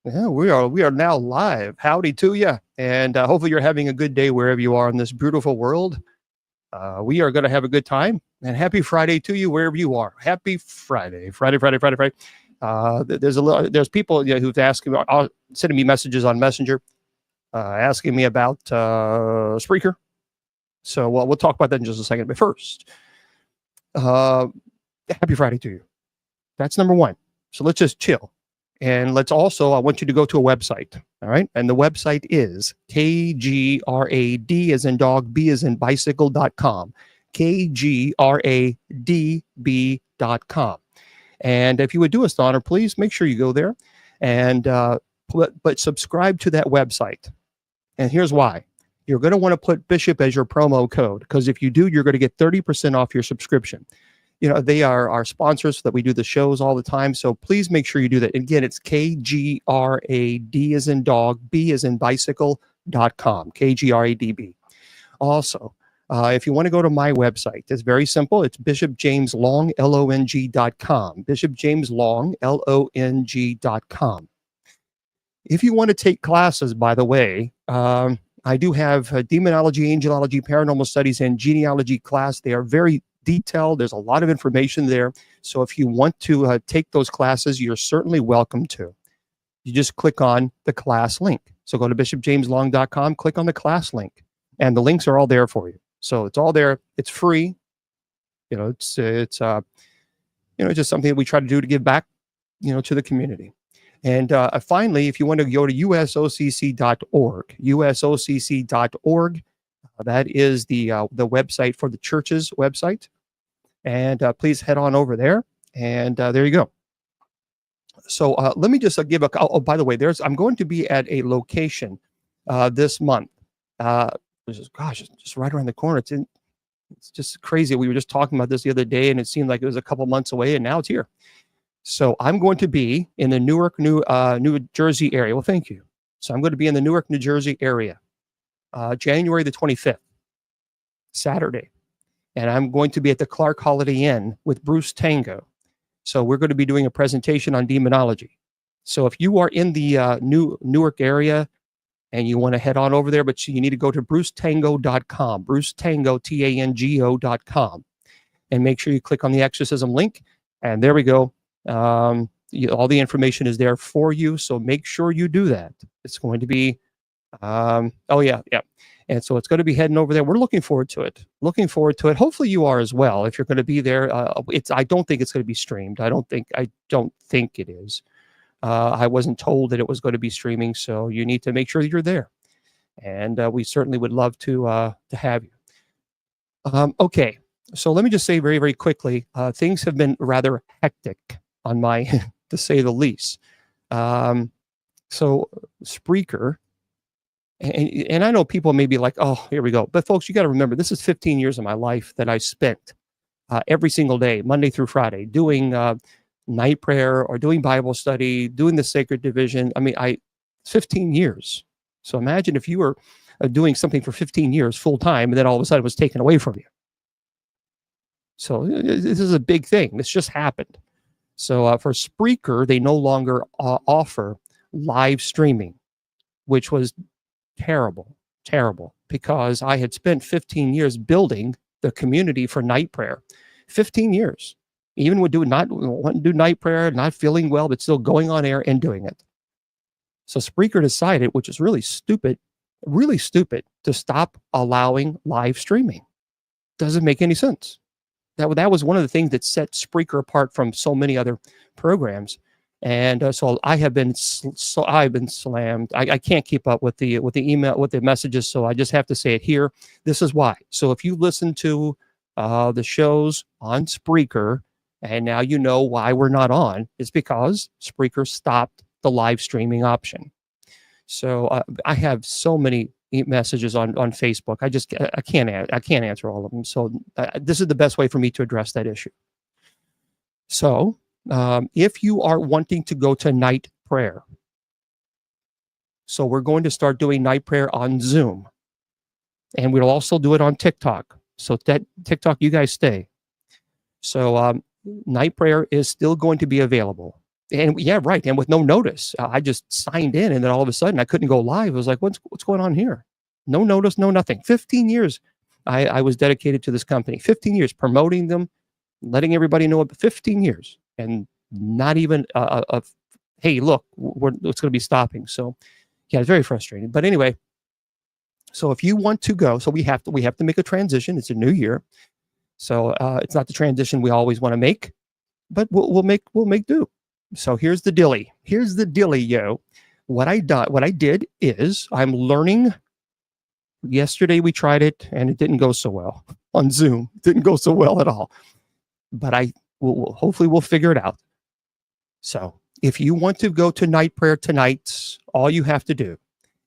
Yeah, we are now live. Howdy to you, and hopefully you're having a good day wherever you are in this beautiful world. We are going to have a good time, and happy Friday to you wherever you are. Happy Friday, Friday, Friday, Friday, Friday. There's people who've asked me, sending me messages on Messenger, asking me about Spreaker. So we'll talk about that in just a second. But first, uh, happy Friday to you. That's number one. So let's just chill. And I want you to go to a website. All right. And the website is KGRAD as in dog, B as in bicycle.com. KGRADB.com. And if you would do us the honor, please make sure you go there and, but subscribe to that website. And here's why. You're going to want to put Bishop as your promo code, because if you do, you're going to get 30% off your subscription. They are our sponsors that we do the shows all the time. So please make sure you do that. Again, it's KGRAD as in dog, B as in bicycle.com, KGRADB. Also, if you want to go to my website, it's very simple. It's bishopjameslong, LONG.com, bishopjameslong, LONG.com. If you want to take classes, by the way, I do have demonology, angelology, paranormal studies, and genealogy class. They are very detailed. There's a lot of information there. So if you want to take those classes, you're certainly welcome to. You just click on the class link. So go to bishopjameslong.com, click on the class link, and the links are all there for you. So it's all there. It's free. It's just something that we try to do to give back, to the community. And finally, if you want to go to usocc.org, usocc.org, that is the website for the church's website. And please head on over there. And there you go. So let me just give by the way, I'm going to be at a location this month. It's just right around the corner. It's just crazy. We were just talking about this the other day, and it seemed like it was a couple months away, and now it's here. So I'm going to be in the Newark, New Jersey area. Well, thank you. So I'm going to be in the Newark, New Jersey area, January the 25th, Saturday. And I'm going to be at the Clark Holiday Inn with Bruce Tango. So we're going to be doing a presentation on demonology. So if you are in the Newark area and you want to head on over there, but you need to go to brucetango.com, brucetango.com, and make sure you click on the exorcism link. And there we go. All the information is there for you. So make sure you do that. It's going to be, yeah. And so it's going to be heading over there. We're looking forward to it. Hopefully you are as well. If you're going to be there, I don't think it's going to be streamed. I don't think it is. I wasn't told that it was going to be streaming. So you need to make sure that you're there. And we certainly would love to have you. Okay. So let me just say very, very quickly, things have been rather hectic on my, to say the least. So Spreaker, and I know people may be like, oh, here we go. But folks, you got to remember, this is 15 years of my life that I spent every single day, Monday through Friday, doing night prayer or doing Bible study, doing the sacred division. I mean, 15 years. So imagine if you were doing something for 15 years full time, and then all of a sudden it was taken away from you. So this is a big thing. This just happened. So for Spreaker, they no longer offer live streaming, which was terrible, because I had spent 15 years building the community for night prayer. 15 years. Even would not want to do night prayer, not feeling well, but still going on air and doing it. So Spreaker decided, which is really stupid, to stop allowing live streaming. Doesn't make any sense. That was one of the things that set Spreaker apart from so many other programs. And so I've been slammed. I can't keep up with the email, with the messages. So I just have to say it here. This is why. So if you listen to the shows on Spreaker, and now you know why we're not on, it's because Spreaker stopped the live streaming option. So I have so many messages on Facebook. I can't answer all of them. So this is the best way for me to address that issue. So if you are wanting to go to night prayer, so we're going to start doing night prayer on Zoom, and we'll also do it on TikTok. So that TikTok, you guys stay. So night prayer is still going to be available. And yeah, right. And with no notice, I just signed in, and then all of a sudden I couldn't go live. I was like, what's going on here? No notice, no nothing. 15 years I was dedicated to this company. 15 years promoting them, letting everybody know about 15 years, and not even hey, look, it's going to be stopping. So yeah, it's very frustrating. But anyway, so if you want to go, so we have to make a transition. It's a new year, so it's not the transition we always want to make, but we'll make do. So here's the dilly. Here's the dilly, yo. What I did is I'm learning. Yesterday we tried it and it didn't go so well on Zoom. It didn't go so well at all. But hopefully we'll figure it out. So if you want to go to night prayer tonight, all you have to do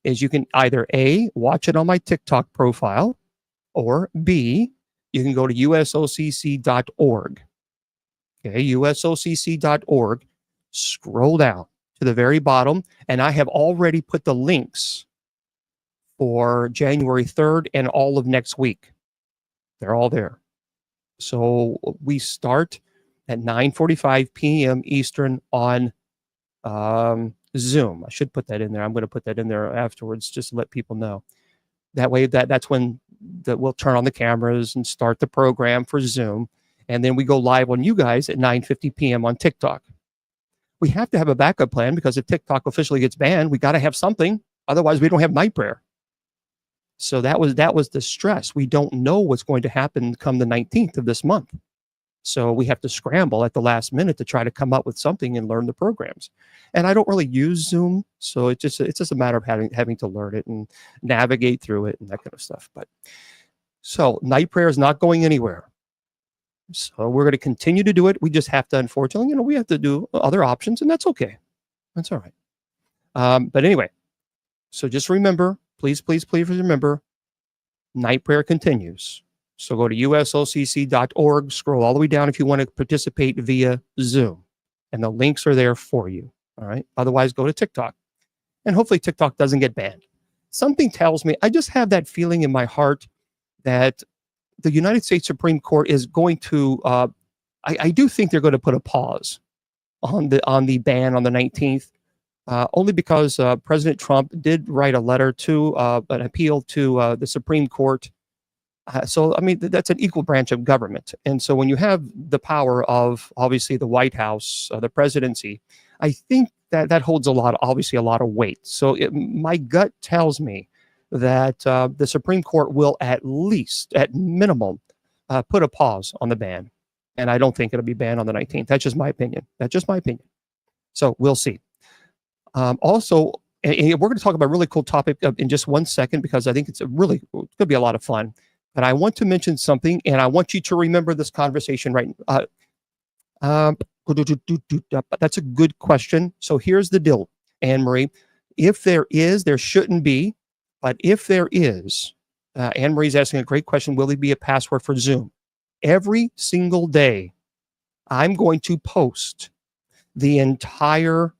is you can either A, watch it on my TikTok profile, or B, you can go to usocc.org. Okay, usocc.org. Scroll down to the very bottom, and I have already put the links for January 3rd and all of next week. They're all there. So we start at 9:45 p.m. Eastern on Zoom. I should put that in there. I'm going to put that in there afterwards just to let people know. That way, that's when we'll turn on the cameras and start the program for Zoom. And then we go live on you guys at 9:50 p.m. on TikTok. We have to have a backup plan because if TikTok officially gets banned, we got to have something. Otherwise, we don't have night prayer. So that was the stress. We don't know what's going to happen come the 19th of this month. So we have to scramble at the last minute to try to come up with something and learn the programs. And I don't really use Zoom, so it's just a matter of having to learn it and navigate through it and that kind of stuff. But so night prayer is not going anywhere. So we're going to continue to do it. We just have to, unfortunately, we have to do other options, and that's okay. That's all right. But anyway, so just remember, please remember, night prayer continues. So go to usocc.org, scroll all the way down if you want to participate via Zoom, and the links are there for you. All right. Otherwise, go to TikTok, and hopefully TikTok doesn't get banned. Something tells me, I just have that feeling in my heart that the United States Supreme Court is going to, I do think they're going to put a pause on the ban on the 19th, only because President Trump did write a letter to an appeal to the Supreme Court. So, I mean, that's an equal branch of government. And so when you have the power of, obviously, the White House, the presidency, I think that holds a lot of weight. So my gut tells me that the Supreme Court will at minimum, put a pause on the ban. And I don't think it'll be banned on the 19th. That's just my opinion. So we'll see. Also, and we're going to talk about a really cool topic in just 1 second, because I think it's going to be a lot of fun. But I want to mention something, and I want you to remember this conversation right. That's a good question. So here's the deal, Anne-Marie. If there shouldn't be, but if there is, Anne-Marie's asking a great question. Will there be a password for Zoom? Every single day, I'm going to post the entire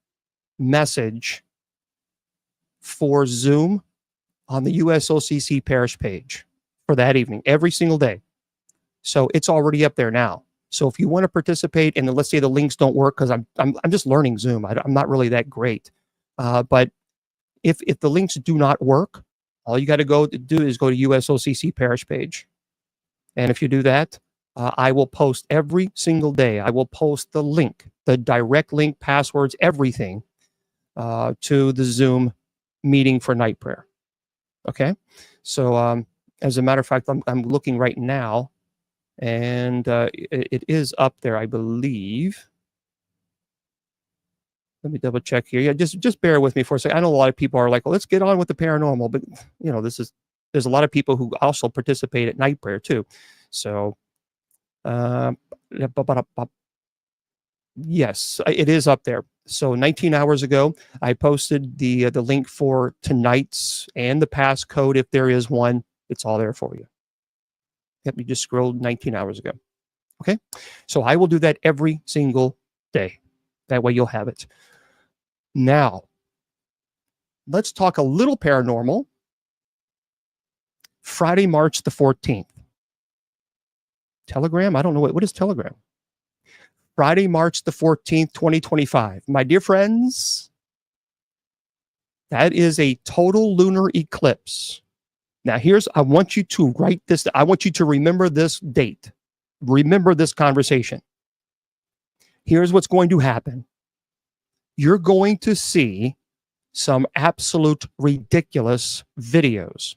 message for Zoom on the USOCC parish page for that evening, every single day. So it's already up there now. So if you want to participate, and let's say the links don't work, because I'm just learning Zoom, I'm not really that great. But if the links do not work, all you got to do is go to USOCC parish page, and if you do that, I will post every single day. I will post the link, the direct link, passwords, everything to the Zoom meeting for night prayer. Okay, so as a matter of fact, I'm looking right now, and it is up there, I believe. Let me double check here. Yeah, just bear with me for a second. I know a lot of people are like, well, let's get on with the paranormal, but there's a lot of people who also participate at night prayer too. So, yes, it is up there. So 19 hours ago, I posted the link for tonight's and the passcode, if there is one. It's all there for you. Yep, you just scrolled 19 hours ago. Okay, so I will do that every single day. That way you'll have it. Now, let's talk a little paranormal. Friday, March the 14th. Telegram? I don't know. What is Telegram? Friday, March the 14th, 2025. My dear friends, that is a total lunar eclipse. Now, I want you to write this. I want you to remember this date. Remember this conversation. Here's what's going to happen. You're going to see some absolute ridiculous videos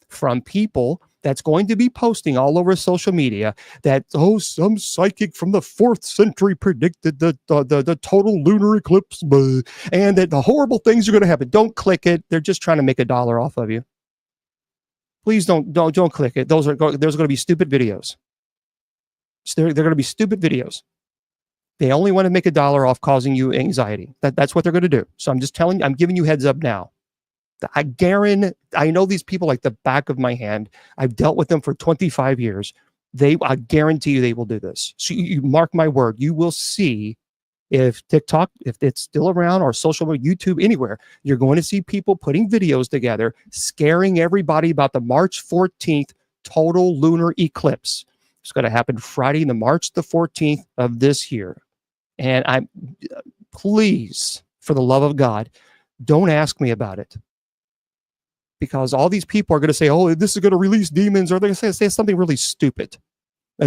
from people that's going to be posting all over social media that, oh, some psychic from the 4th century predicted the total lunar eclipse, and that the horrible things are going to happen. Don't click it. They're just trying to make $1 off of you. Please don't click it. Those are going to be stupid videos. So they're going to be stupid videos. They only want to make $1 off causing you anxiety. That's what they're going to do. So I'm just telling you, I'm giving you heads up now. I know these people like the back of my hand. I've dealt with them for 25 years. I guarantee you they will do this. So you mark my word, you will see if TikTok, if it's still around, or social media, YouTube, anywhere, you're going to see people putting videos together, scaring everybody about the March 14th total lunar eclipse. It's going to happen Friday, the March the 14th of this year. And please, for the love of God, don't ask me about it. Because all these people are going to say, oh, this is going to release demons, or they're going to say something really stupid.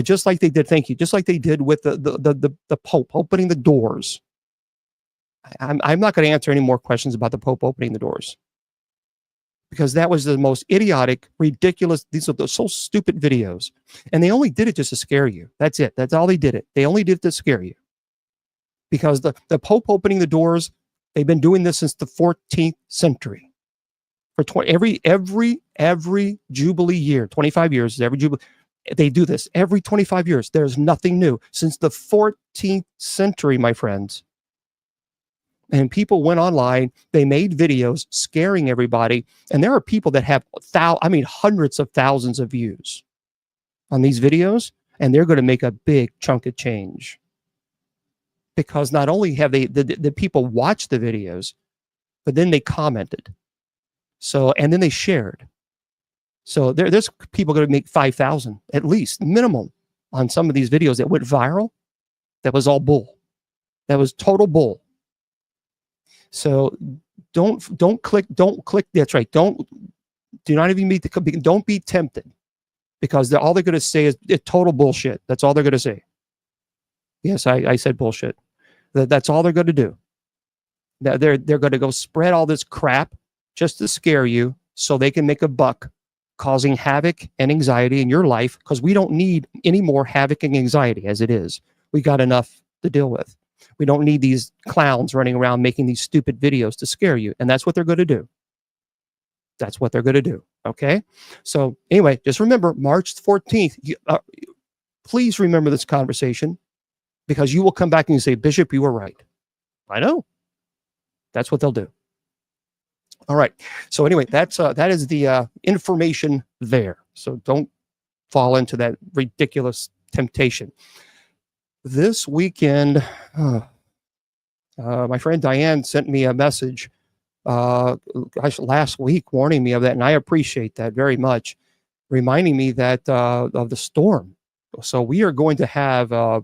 Just like they did, thank you, just like they did with the Pope opening the doors. I'm not going to answer any more questions about the Pope opening the doors. Because that was the most idiotic, ridiculous, these are so stupid videos. And they only did it just to scare you. That's it. That's all they did it. They only did it to scare you. Because the Pope opening the doors, they've been doing this since the 14th century. For every Jubilee year, 25 years, every Jubilee, they do this every 25 years. There's nothing new since the 14th century, my friends. And people went online, they made videos scaring everybody. And there are people that have hundreds of thousands of views on these videos, and they're going to make a big chunk of change. Because not only have the people watched the videos, but then they commented. So, and then they shared. So there's people going to make 5,000 at least minimum on some of these videos that went viral. That was all bull. That was total bull. So don't click. That's right. Do not even don't be tempted, because all they're going to say is total bullshit. That's all they're going to say. Yes, I said bullshit. That's all they're going to do. They're going to go spread all this crap just to scare you so they can make a buck, causing havoc and anxiety in your life, because we don't need any more havoc and anxiety as it is. We got enough to deal with. We don't need these clowns running around making these stupid videos to scare you. And that's what they're going to do. That's what they're going to do. Okay? So anyway, just remember, March 14th, please remember this conversation, because you will come back and say, Bishop, you were right. I know. That's what they'll do. All right. So anyway, that is the information there. So don't fall into that ridiculous temptation. This weekend, my friend Diane sent me a message last week warning me of that, and I appreciate that very much, reminding me that of the storm. So we are going to have a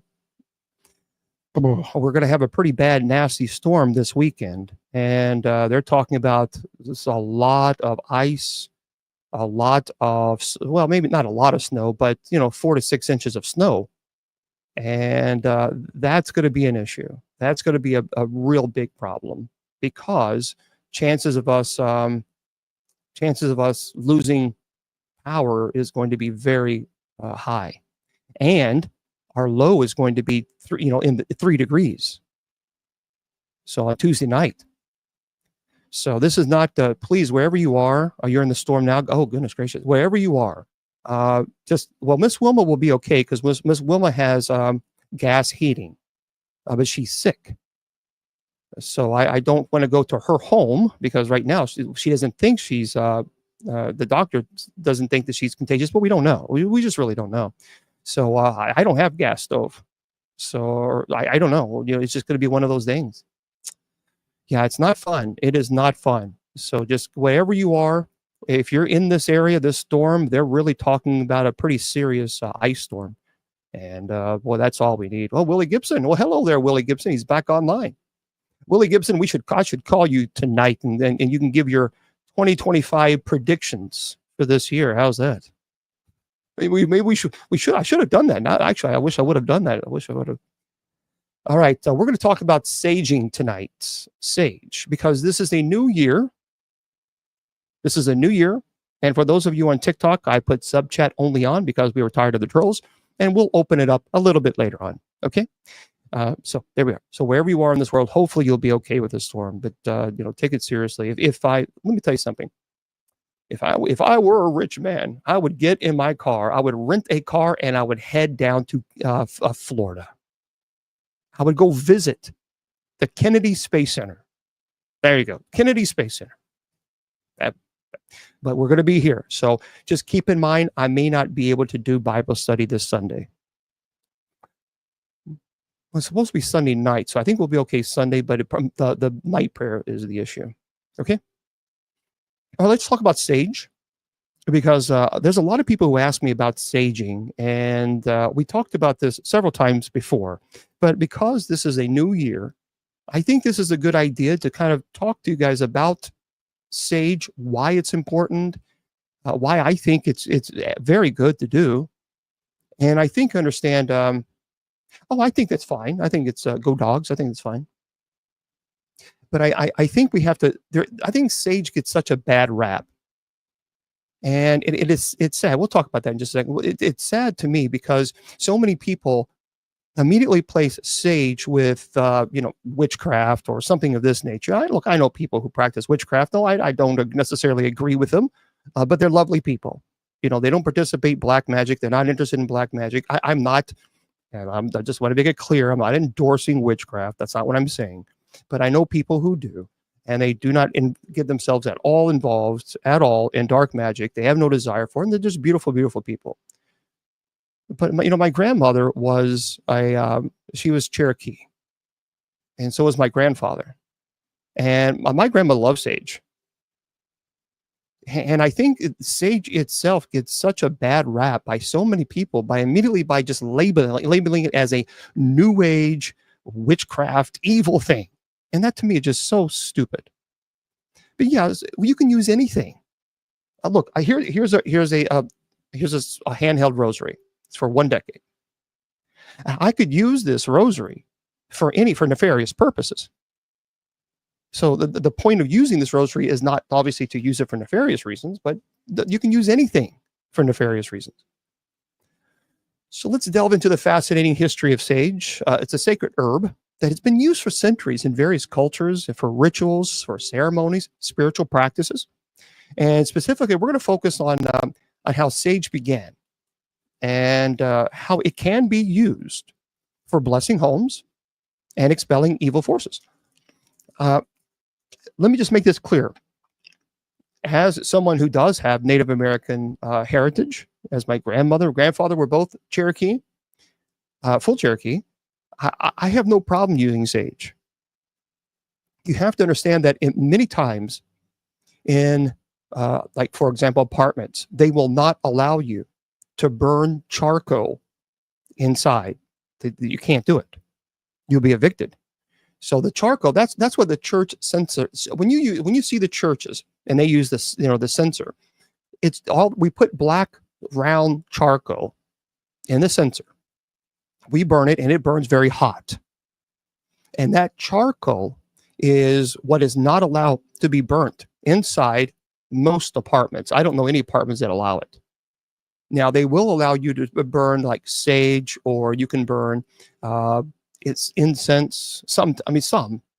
pretty bad, nasty storm this weekend. And they're talking about a lot of ice, a lot of, well, maybe not a lot of snow, but 4 to 6 inches of snow. And that's going to be an issue. That's going to be a real big problem, because chances of us losing power is going to be very high. And our low is going to be in the 3 degrees. So on Tuesday night. So this is not, please, wherever you are, you're in the storm now. Oh, goodness gracious. Wherever you are, Miss Wilma will be okay, because Miss Wilma has gas heating, but she's sick. So I don't want to go to her home, because right now she doesn't think she's, the doctor doesn't think that she's contagious, but we don't know. We just really don't know. So I don't have gas stove. So I don't know. It's just going to be one of those things. Yeah, it's not fun. It is not fun. So just wherever you are, if you're in this area, this storm, they're really talking about a pretty serious ice storm. And boy, that's all we need. Oh, Willie Gibson. Well, hello there, Willie Gibson. He's back online. Willie Gibson, I should call you tonight, and you can give your 2025 predictions for this year. How's that? Maybe we should. I should have done that. Not actually. I wish I would have done that. I wish I would have. All right. We're going to talk about saging tonight. Sage, because this is a new year. This is a new year. And for those of you on TikTok, I put sub chat only on because we were tired of the trolls, and we'll open it up a little bit later on. Okay. So there we are. So wherever you are in this world, hopefully you'll be okay with the storm, but take it seriously. Let me tell you something. If I were a rich man, I would get in my car, I would rent a car, and I would head down to Florida. I would go visit the Kennedy Space Center. There you go. Kennedy Space Center. But we're going to be here. So just keep in mind, I may not be able to do Bible study this Sunday. Well, it's supposed to be Sunday night, so I think we'll be okay Sunday, but the night prayer is the issue. Okay? Let's talk about sage, because there's a lot of people who ask me about saging, and we talked about this several times before. But because this is a new year, I think this is a good idea to kind of talk to you guys about sage, why it's important, why I think it's very good to do, and I think understand. I think that's fine. I think it's go dogs. I think it's fine. But I think we have to. I think sage gets such a bad rap, and it's sad. We'll talk about that in just a second. It's sad to me because so many people immediately place sage with witchcraft or something of this nature. I know people who practice witchcraft. No, I don't necessarily agree with them, but they're lovely people. They don't participate black magic. They're not interested in black magic. I'm not. And I just want to make it clear, I'm not endorsing witchcraft. That's not what I'm saying. But I know people who do, and they do not get themselves at all involved at all in dark magic. They have no desire for it, and they're just beautiful, beautiful people. But my grandmother was she was Cherokee, and so was my grandfather. And my grandmother loved sage. And I think sage itself gets such a bad rap by so many people by just labeling it as a new age witchcraft evil thing. And that to me is just so stupid. But yeah, you can use anything. Look, here's a handheld rosary. It's for 1 decade. I could use this rosary for nefarious purposes. So the point of using this rosary is not obviously to use it for nefarious reasons, but you can use anything for nefarious reasons. So let's delve into the fascinating history of sage. It's a sacred herb that has been used for centuries in various cultures, for rituals, for ceremonies, spiritual practices. And specifically, we're going to focus on how sage began and how it can be used for blessing homes and expelling evil forces. Let me just make this clear. As someone who does have Native American heritage, as my grandfather were both Cherokee, full Cherokee, I have no problem using sage. You have to understand that many times in, like, for example, apartments, they will not allow you to burn charcoal inside. You can't do it. You'll be evicted. So the charcoal, that's what the church censer. When you see the churches and they use this, the censer, it's all, we put black round charcoal in the censer. We burn it and it burns very hot. And that charcoal is what is not allowed to be burnt inside most apartments. I don't know any apartments that allow it. Now they will allow you to burn like sage, or you can burn it's incense.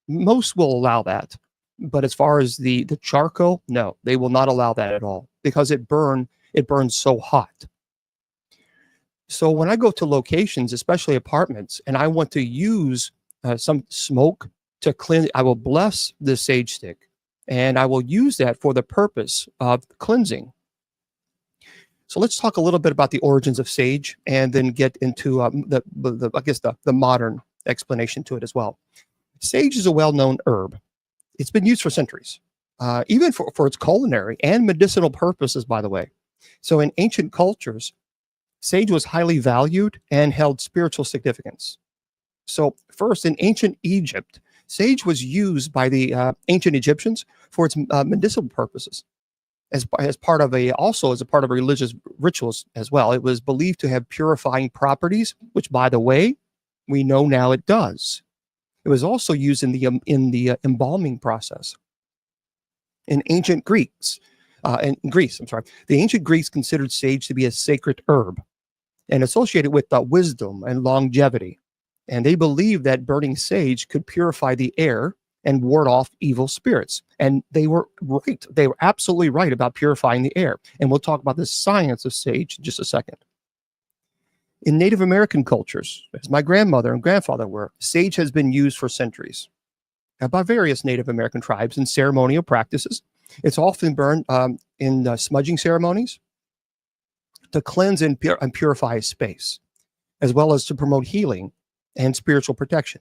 Most will allow that, but as far as the charcoal, no, they will not allow that at all because it burns so hot. So when I go to locations, especially apartments, and I want to use some smoke to cleanse, I will bless the sage stick, and I will use that for the purpose of cleansing. So let's talk a little bit about the origins of sage, and then get into the modern explanation to it as well. Sage is a well-known herb. It's been used for centuries, even for its culinary and medicinal purposes, by the way. So in ancient cultures, Sage was highly valued and held spiritual significance. So, first, in ancient Egypt, sage was used by the ancient Egyptians for its medicinal purposes, as part of also as a part of religious rituals as well. It was believed to have purifying properties, which, by the way, we know now it does. It was also used in the embalming process. In ancient Greece, the ancient Greeks considered sage to be a sacred herb and associated with wisdom and longevity. And they believed that burning sage could purify the air and ward off evil spirits. And they were right. They were absolutely right about purifying the air. And we'll talk about the science of sage in just a second. In Native American cultures, as my grandmother and grandfather were, sage has been used for centuries by various Native American tribes in ceremonial practices. It's often burned in smudging ceremonies to cleanse and purify a space, as well as to promote healing and spiritual protection.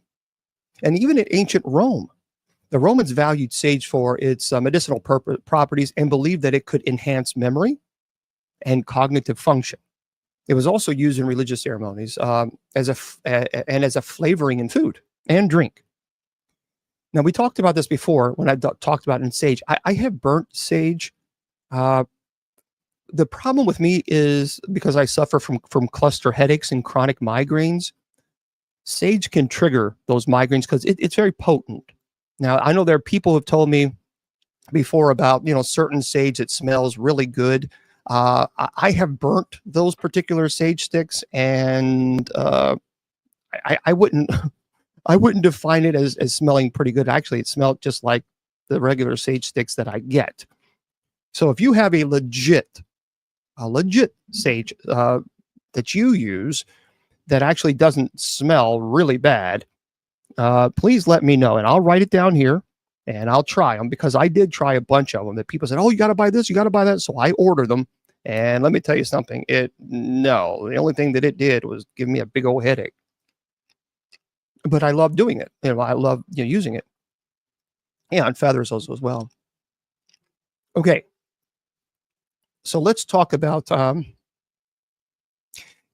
And even in ancient Rome, the Romans valued sage for its medicinal properties and believed that it could enhance memory and cognitive function. It was also used in religious ceremonies as a flavoring in food and drink. Now, we talked about this before when I talked about in sage. I have burnt sage. The problem with me is because I suffer from cluster headaches and chronic migraines, sage can trigger those migraines because it's very potent. Now, I know there are people who have told me before about, certain sage that smells really good. I have burnt those particular sage sticks, and I wouldn't I wouldn't define it as smelling pretty good. Actually, it smelled just like the regular sage sticks that I get. So if you have a legit sage that you use that actually doesn't smell really bad, please let me know, and I'll write it down here, and I'll try them, because I did try a bunch of them that people said, oh, you got to buy this, you got to buy that. So I ordered them, and let me tell you something. The only thing that it did was give me a big old headache. But I love doing it. I love using it. Yeah, and feathers also as well. Okay. So let's talk about,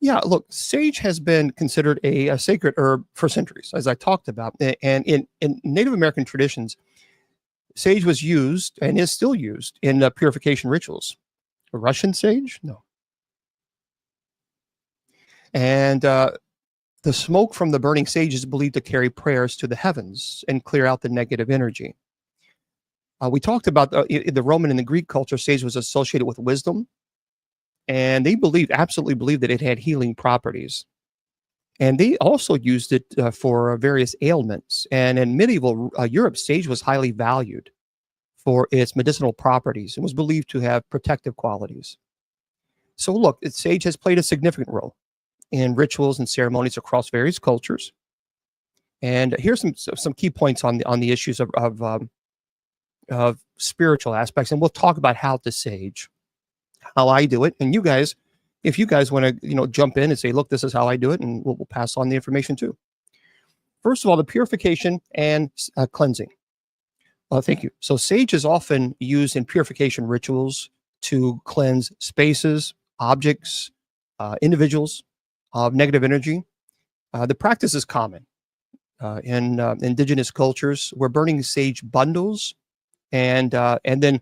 look, sage has been considered a sacred herb for centuries, as I talked about. And in Native American traditions, sage was used and is still used in purification rituals. Russian sage? No. And the smoke from the burning sage is believed to carry prayers to the heavens and clear out the negative energy. We talked about in the Roman and the Greek culture, sage was associated with wisdom, and they absolutely believed that it had healing properties. And they also used it for various ailments. And in medieval Europe, sage was highly valued for its medicinal properties and was believed to have protective qualities. So look, sage has played a significant role in rituals and ceremonies across various cultures. And here's some key points on the issues of spiritual aspects, and we'll talk about how to sage, how I do it. And you guys, if you guys want to jump in and say, look, this is how I do it, and we'll pass on the information too. First of all, the purification and cleansing. Thank you. So sage is often used in purification rituals to cleanse spaces, objects, individuals of negative energy. The practice is common in indigenous cultures, where burning sage bundles and then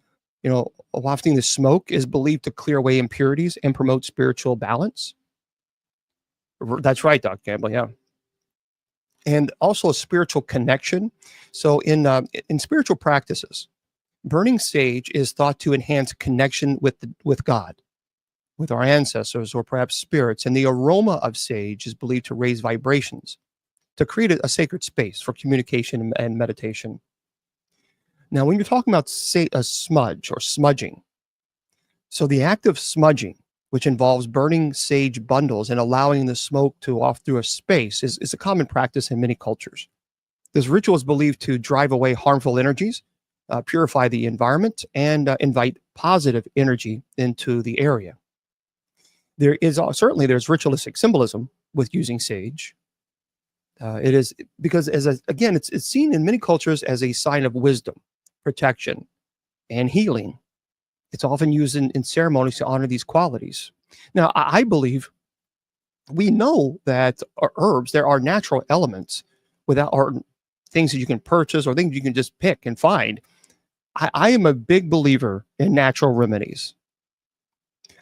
wafting the smoke is believed to clear away impurities and promote spiritual balance. That's right, Dr. Campbell. Yeah. And also a spiritual connection. So in spiritual practices, burning sage is thought to enhance connection with God, with our ancestors, or perhaps spirits. And the aroma of sage is believed to raise vibrations, to create a sacred space for communication and meditation. Now, when you're talking about, say, a smudge or smudging, so the act of smudging, which involves burning sage bundles and allowing the smoke to waft through a space, is a common practice in many cultures. This ritual is believed to drive away harmful energies, purify the environment, and invite positive energy into the area. There's ritualistic symbolism with using sage. It is because, it's seen in many cultures as a sign of wisdom, protection, and healing. It's often used in ceremonies to honor these qualities. Now, I believe We know that herbs, there are natural elements without, or things that you can purchase or things you can just pick and find. I am a big believer in natural remedies.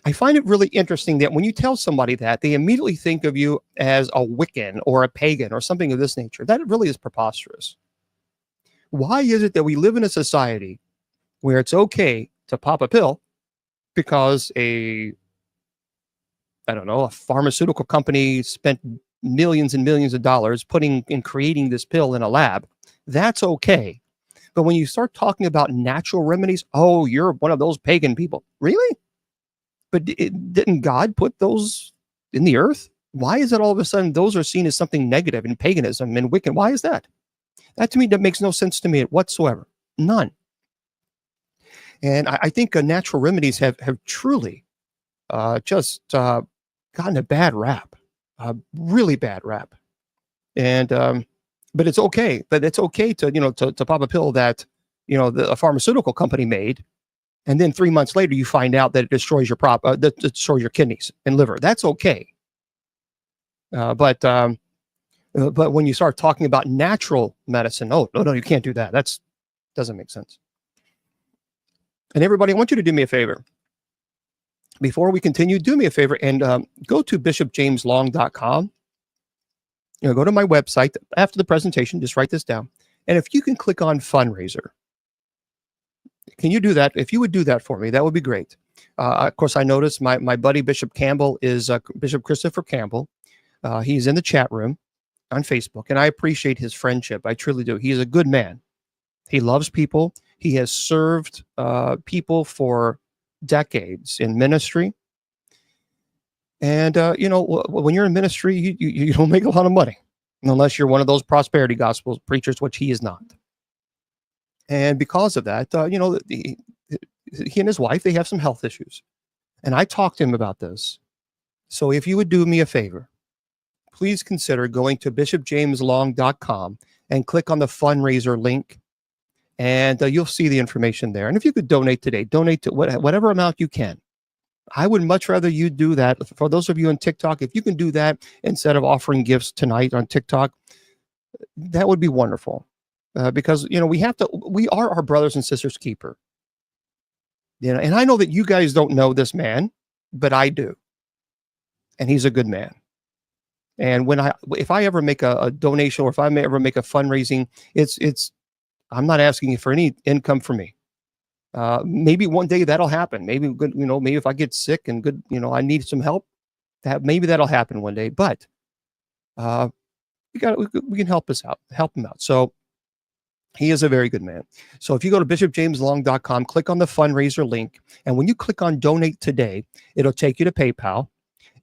I find it really interesting that when you tell somebody that, they immediately think of you as a Wiccan or a pagan or something of this nature. That really is preposterous. Why is it that we live in a society where it's okay to pop a pill because I don't know, a pharmaceutical company spent millions and millions of dollars putting in creating this pill in a lab? That's okay. But when you start talking about natural remedies, oh, you're one of those pagan people. Really? But didn't God put those in the earth? Why is it all of a sudden those are seen as something negative in paganism and Wiccan? Why is that? That to me, that makes no sense to me whatsoever. None. And I think natural remedies have truly just gotten a bad rap, a really bad rap. And but it's okay. But it's okay to to pop a pill that a pharmaceutical company made, and then 3 months later you find out that it destroys your that destroys your kidneys and liver. That's okay. But when you start talking about natural medicine, oh no, you can't do that. That's doesn't make sense. And everybody, I want you to do me a favor. Before we continue, do me a favor and go to bishopjameslong.com. Go to my website after the presentation. Just write this down. And if you can click on fundraiser, can you do that? If you would do that for me, that would be great. Of course, I noticed my buddy Bishop Campbell is Bishop Christopher Campbell. He's in the chat room on Facebook, and I appreciate his friendship. I truly do. He's a good man. He loves people. He has served people for decades in ministry. And, when you're in ministry, you don't make a lot of money unless you're one of those prosperity gospel preachers, which he is not. And because of that, he and his wife, they have some health issues. And I talked to him about this. So if you would do me a favor, please consider going to bishopjameslong.com and click on the fundraiser link. And you'll see the information there. And if you could donate today, donate to whatever amount you can. I would much rather you do that. For those of you on TikTok, if you can do that instead of offering gifts tonight on TikTok, that would be wonderful. Because, we are our brothers and sisters keeper. And I know that you guys don't know this man, but I do. And he's a good man. And if I ever make a donation, or if I may ever make a fundraising, I'm not asking for any income for me. Maybe one day that'll happen. Maybe good, maybe if I get sick and good, I need some help, maybe that'll happen one day. But we can help him out. So he is a very good man. So if you go to bishopjameslong.com, click on the fundraiser link, and when you click on donate today, it'll take you to PayPal,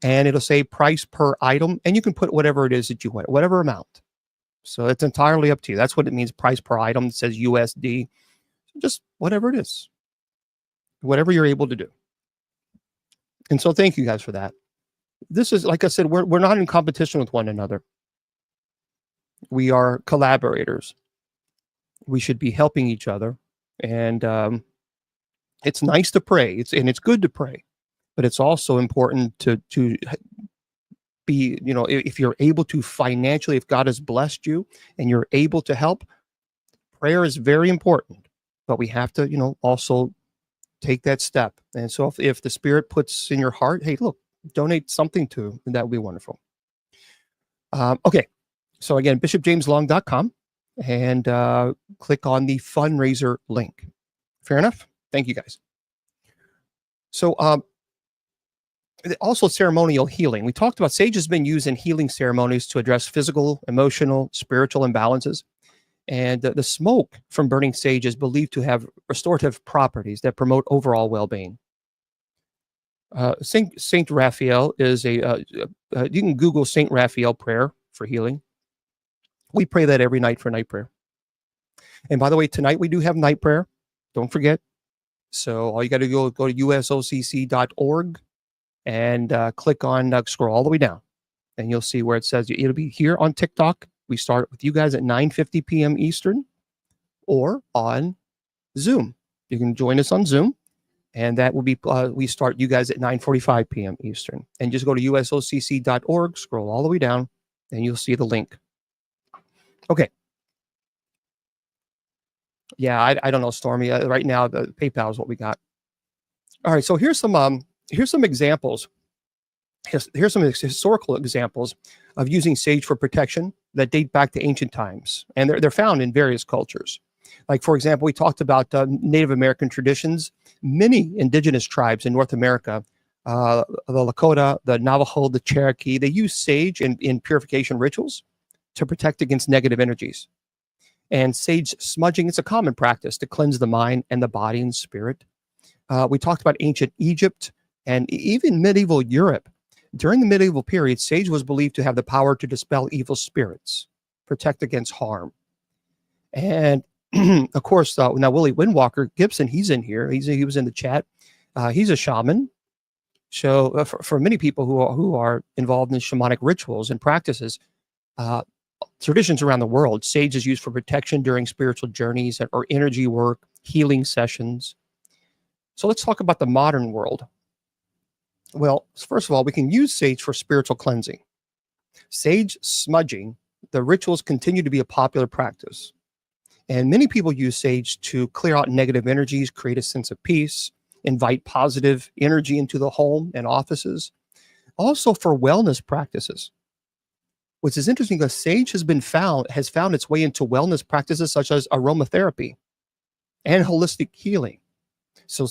and it'll say price per item, and you can put whatever it is that you want, whatever amount. So it's entirely up to you. That's what it means, price per item. It says USD. Just whatever it is, whatever you're able to do. And so thank you guys for that. This is, like I said, we're not in competition with one another. We are collaborators. We should be helping each other. And it's nice to pray. It's good to pray, but it's also important to be, if you're able to financially, if God has blessed you and you're able to help, prayer is very important, but we have to, also take that step. And so if the Spirit puts in your heart, hey, look, donate something to, that would be wonderful. Okay. So again, bishopjameslong.com, and click on the fundraiser link. Fair enough. Thank you guys. So, also ceremonial healing. We talked about sage has been used in healing ceremonies to address physical, emotional, spiritual imbalances. And the smoke from burning sage is believed to have restorative properties that promote overall well-being. Saint Raphael is you can Google Saint Raphael prayer for healing. We pray that every night for night prayer. And by the way, tonight we do have night prayer. Don't forget. So all you got to go to usocc.org. And click on, scroll all the way down, and you'll see where it says it'll be here on TikTok. We start with you guys at 9:50 p.m. Eastern, or on Zoom. You can join us on Zoom, And that will be, we start you guys at 9:45 p.m. Eastern. And just go to usocc.org, scroll all the way down, and you'll see the link. Okay. Yeah, I don't know, Stormy. Right now, the PayPal is what we got. All right, so here's some examples. Here's some historical examples of using sage for protection that date back to ancient times, and they're found in various cultures. Like, for example, we talked about Native American traditions. Many indigenous tribes in North America, the Lakota, the Navajo, the Cherokee, they use sage in purification rituals to protect against negative energies. And sage smudging, it's a common practice to cleanse the mind and the body and spirit. We talked about ancient Egypt and even medieval Europe. During the medieval period, sage was believed to have the power to dispel evil spirits, protect against harm. And of course, now Willie Windwalker Gibson, he's in here. He was in the chat. He's a shaman. So for many people who are involved in shamanic rituals and practices, traditions around the world, sage is used for protection during spiritual journeys or energy work, healing sessions. So let's talk about the modern world. Well, first of all, we can use sage for spiritual cleansing. Sage smudging, the rituals continue to be a popular practice. And many people use sage to clear out negative energies, create a sense of peace, invite positive energy into the home and offices. Also for wellness practices, which is interesting because sage has found its way into wellness practices such as aromatherapy and holistic healing. So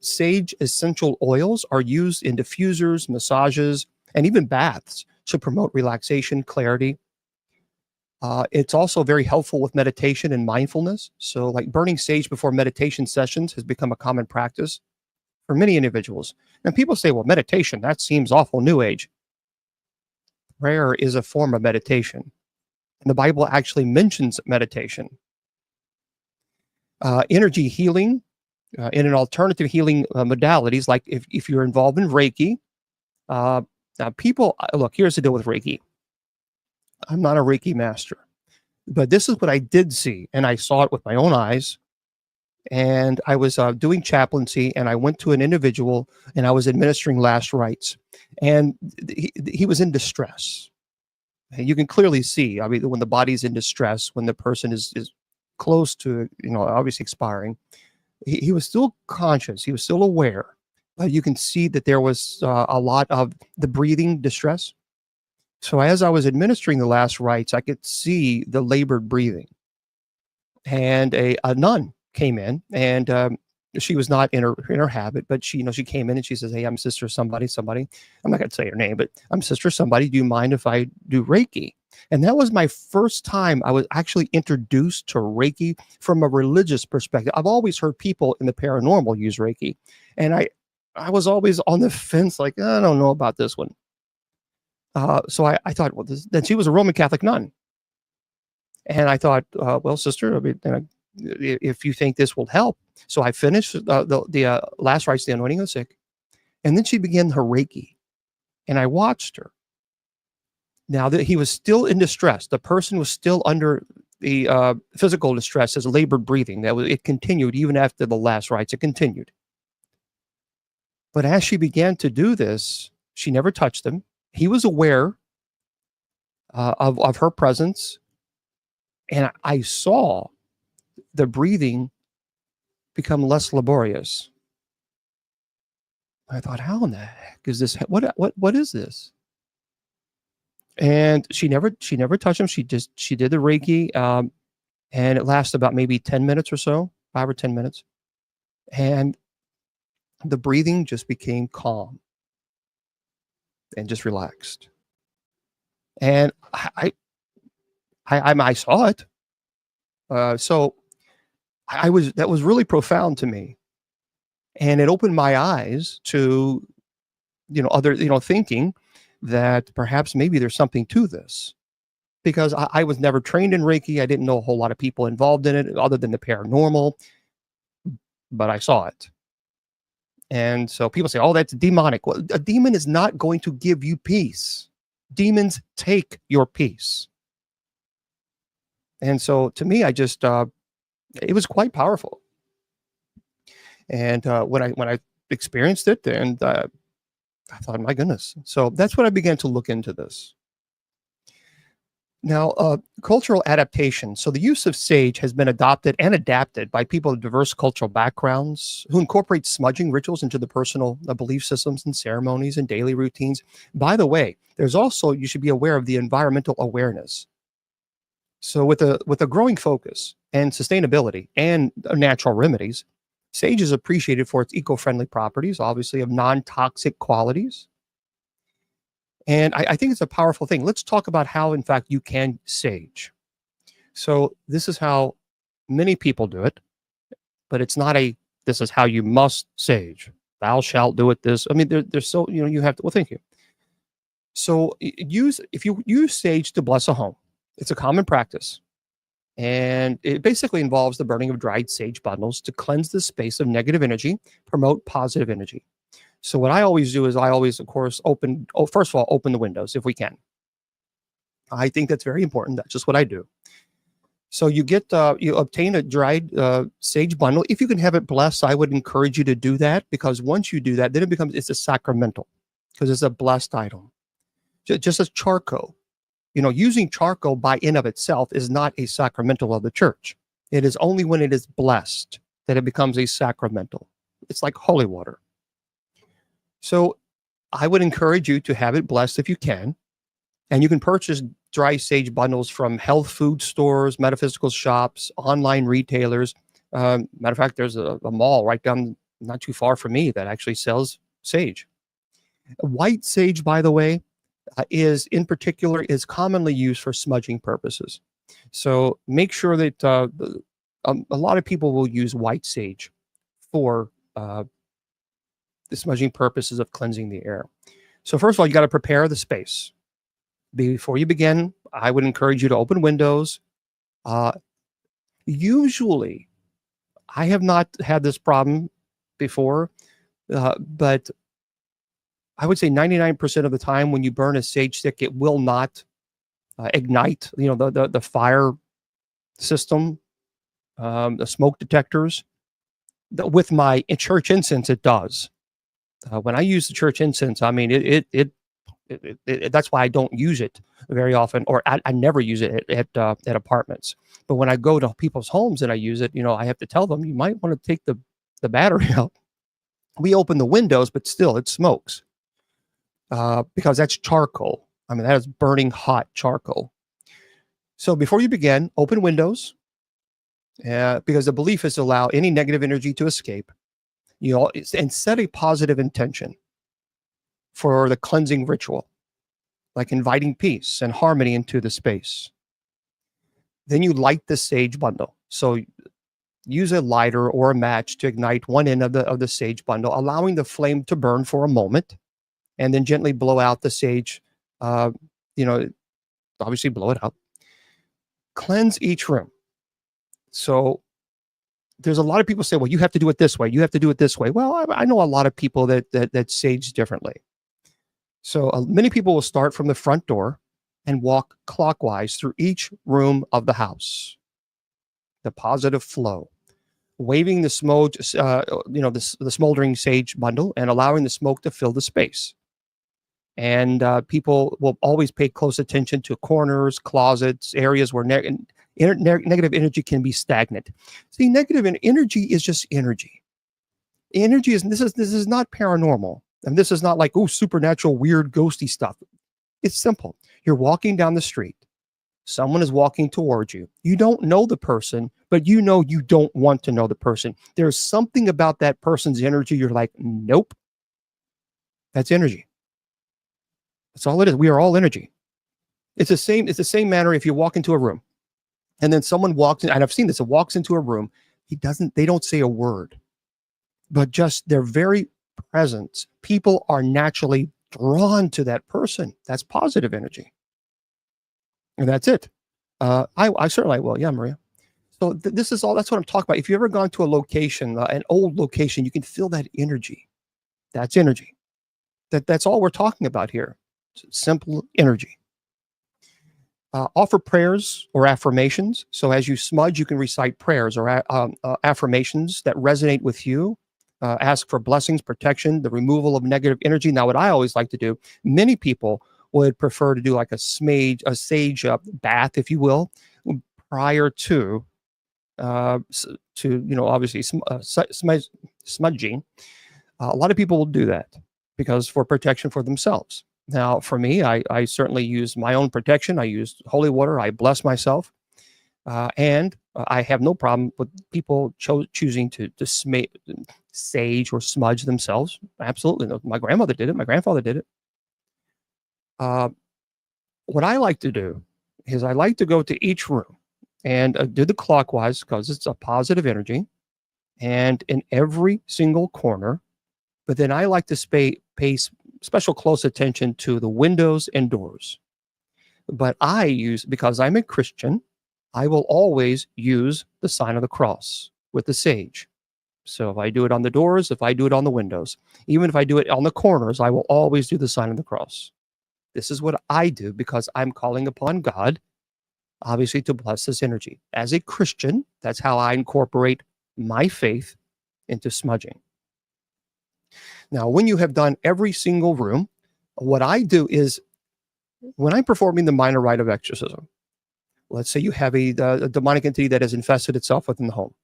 sage essential oils are used in diffusers, massages, and even baths to promote relaxation, clarity. It's also very helpful with meditation and mindfulness. So like burning sage before meditation sessions has become a common practice for many individuals. And people say, well, meditation, that seems awful new age. Prayer is a form of meditation. And the Bible actually mentions meditation. Energy healing, in an alternative healing modalities, like if you're involved in Reiki. Now people, look, here's the deal with Reiki. I'm not a Reiki master, but this is what I did see, and I saw it with my own eyes. And I was doing chaplaincy, and I went to an individual, and I was administering last rites, and he was in distress. And you can clearly see, I mean, when the body's in distress, when the person is close to, obviously expiring, he was still conscious, he was still aware, but you can see that there was a lot of the breathing distress. So as I was administering the last rites, I could see the labored breathing. And a nun came in, and she was not in her habit, but she came in and she says, "Hey, I'm sister somebody. I'm not going to say her name, but I'm sister somebody. Do you mind if I do Reiki?" And that was my first time I was actually introduced to Reiki from a religious perspective. I've always heard people in the paranormal use Reiki, and I was always on the fence, like, I don't know about this one. So I thought, well, then she was a Roman Catholic nun. And I thought, well, sister, I mean, if you think this will help. So I finished the last rites, the anointing of the sick. And then she began her Reiki. And I watched her. Now that he was still in distress, the person was still under the physical distress as labored breathing. It continued even after the last rites. It continued. But as she began to do this, she never touched him. He was aware of her presence. And I saw the breathing become less laborious. I thought, how in the heck is this? What is this? And she never touched him. She did the Reiki, and it lasted about maybe 10 minutes or so, 5 or 10 minutes. And the breathing just became calm and just relaxed. And I saw it. So that was really profound to me. And it opened my eyes to, other, thinking that perhaps maybe there's something to this, because I was never trained in Reiki. I didn't know a whole lot of people involved in it other than the paranormal, but I saw it. And so people say, oh, that's demonic. Well, a demon is not going to give you peace. Demons take your peace. And so to me, I just, it was quite powerful. And when I experienced it, and I thought, my goodness. So that's when I began to look into this. Now, cultural adaptation. So the use of sage has been adopted and adapted by people of diverse cultural backgrounds who incorporate smudging rituals into the personal belief systems and ceremonies and daily routines. By the way, there's also, you should be aware of the environmental awareness. So with a growing focus and sustainability and natural remedies, sage is appreciated for its eco-friendly properties, obviously of non-toxic qualities. And I think it's a powerful thing. Let's talk about how, in fact, you can sage. So this is how many people do it, but it's not a, this is how you must sage. Thou shalt do it this. I mean, there's so, you have to, well, thank you. So if you use sage to bless a home, it's a common practice. And it basically involves the burning of dried sage bundles to cleanse the space of negative energy, promote positive energy. So what I always do is I always, of course, first of all, open the windows if we can. I think that's very important. That's just what I do. So you obtain a dried sage bundle. If you can have it blessed, I would encourage you to do that, because once you do that, then it's a sacramental, because it's a blessed item. Just as charcoal, using charcoal by in of itself is not a sacramental of the church. It is only when it is blessed that it becomes a sacramental. It's like holy water. So I would encourage you to have it blessed if you can. And you can purchase dry sage bundles from health food stores, metaphysical shops, online retailers. Matter of fact, there's a mall right down not too far from me that actually sells sage. White sage, by the way, is commonly used for smudging purposes. So make sure that a lot of people will use white sage for the smudging purposes of cleansing the air. So first of all, you got to prepare the space. Before you begin, I would encourage you to open windows. Usually, I have not had this problem before, but I would say 99% of the time when you burn a sage stick, it will not ignite, the fire system, the smoke detectors. With my church incense, it does. When I use the church incense, I mean, that's why I don't use it very often, or I never use it at apartments. But when I go to people's homes and I use it, I have to tell them, you might want to take the battery out. We open the windows, but still it smokes because that's charcoal. I mean, that is burning hot charcoal. So before you begin, open windows because the belief is to allow any negative energy to escape. And set a positive intention for the cleansing ritual, like inviting peace and harmony into the space. Then you light the sage bundle. So use a lighter or a match to ignite one end of the sage bundle, allowing the flame to burn for a moment, and then gently blow out the sage. Obviously blow it out. Cleanse each room. So there's a lot of people say, well, you have to do it this way. You have to do it this way. Well, I know a lot of people that sage differently. So many people will start from the front door and walk clockwise through each room of the house. The positive flow, waving the smoke, the smoldering sage bundle, and allowing the smoke to fill the space. And people will always pay close attention to corners, closets, areas where negative energy can be stagnant. See, negative energy is just energy. Energy this is not paranormal, and this is not like supernatural, weird, ghosty stuff. It's simple. You're walking down the street. Someone is walking towards you. You don't know the person, but you don't want to know the person. There's something about that person's energy. You're like, nope. That's energy. That's all it is. We are all energy. It's the same manner if you walk into a room and then someone walks in, and I've seen this, walks into a room. They don't say a word, but just their very presence, people are naturally drawn to that person. That's positive energy. And that's it. I certainly will. Yeah, Maria. So this is all, that's what I'm talking about. If you've ever gone to a location, an old location, you can feel that energy. That's energy. That's all we're talking about here. Simple energy. Offer prayers or affirmations. So as you smudge, you can recite prayers or affirmations that resonate with you ask for blessings, protection, the removal of negative energy. Now, what I always like to do, many people would prefer to do like a sage bath, if you will, prior to obviously smudging. A lot of people will do that because for protection for themselves. Now, for me, I certainly use my own protection. I use holy water. I bless myself. And I have no problem with people choosing to sage or smudge themselves. Absolutely. No. My grandmother did it. My grandfather did it. What I like to do is I like to go to each room and do the clockwise because it's a positive energy, and in every single corner. But then I like to pay special close attention to the windows and doors. But because I'm a Christian, I will always use the sign of the cross with the sage. So if I do it on the doors, if I do it on the windows, even if I do it on the corners, I will always do the sign of the cross. This is what I do because I'm calling upon God, obviously, to bless this energy. As a Christian, that's how I incorporate my faith into smudging. Now, when you have done every single room, what I do is when I'm performing the minor rite of exorcism, let's say you have a demonic entity that has infested itself within the home.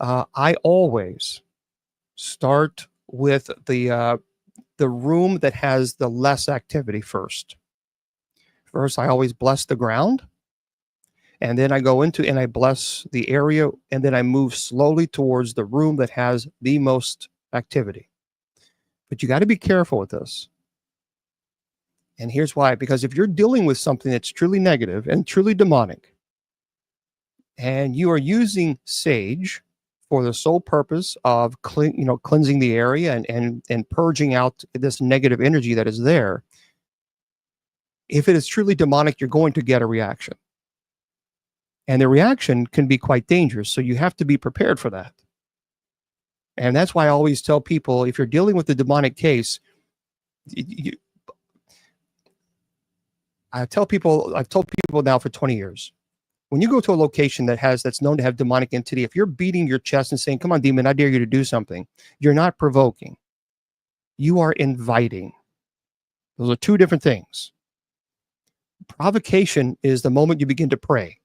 I always start with the room that has the less activity first. First, I always bless the ground, and then I go into and I bless the area, and then I move slowly towards the room that has the most activity. But you got to be careful with this. And here's why. Because if you're dealing with something that's truly negative and truly demonic, and you are using sage for the sole purpose of cleansing the area and purging out this negative energy that is there, if it is truly demonic, you're going to get a reaction. And the reaction can be quite dangerous. So you have to be prepared for that. And that's why I always tell people, if you're dealing with a demonic case, I've told people now for 20 years, when you go to a location that's known to have demonic entity, if you're beating your chest and saying, "Come on, demon, I dare you to do something," you're not provoking. You are inviting. Those are two different things. Provocation is the moment you begin to pray.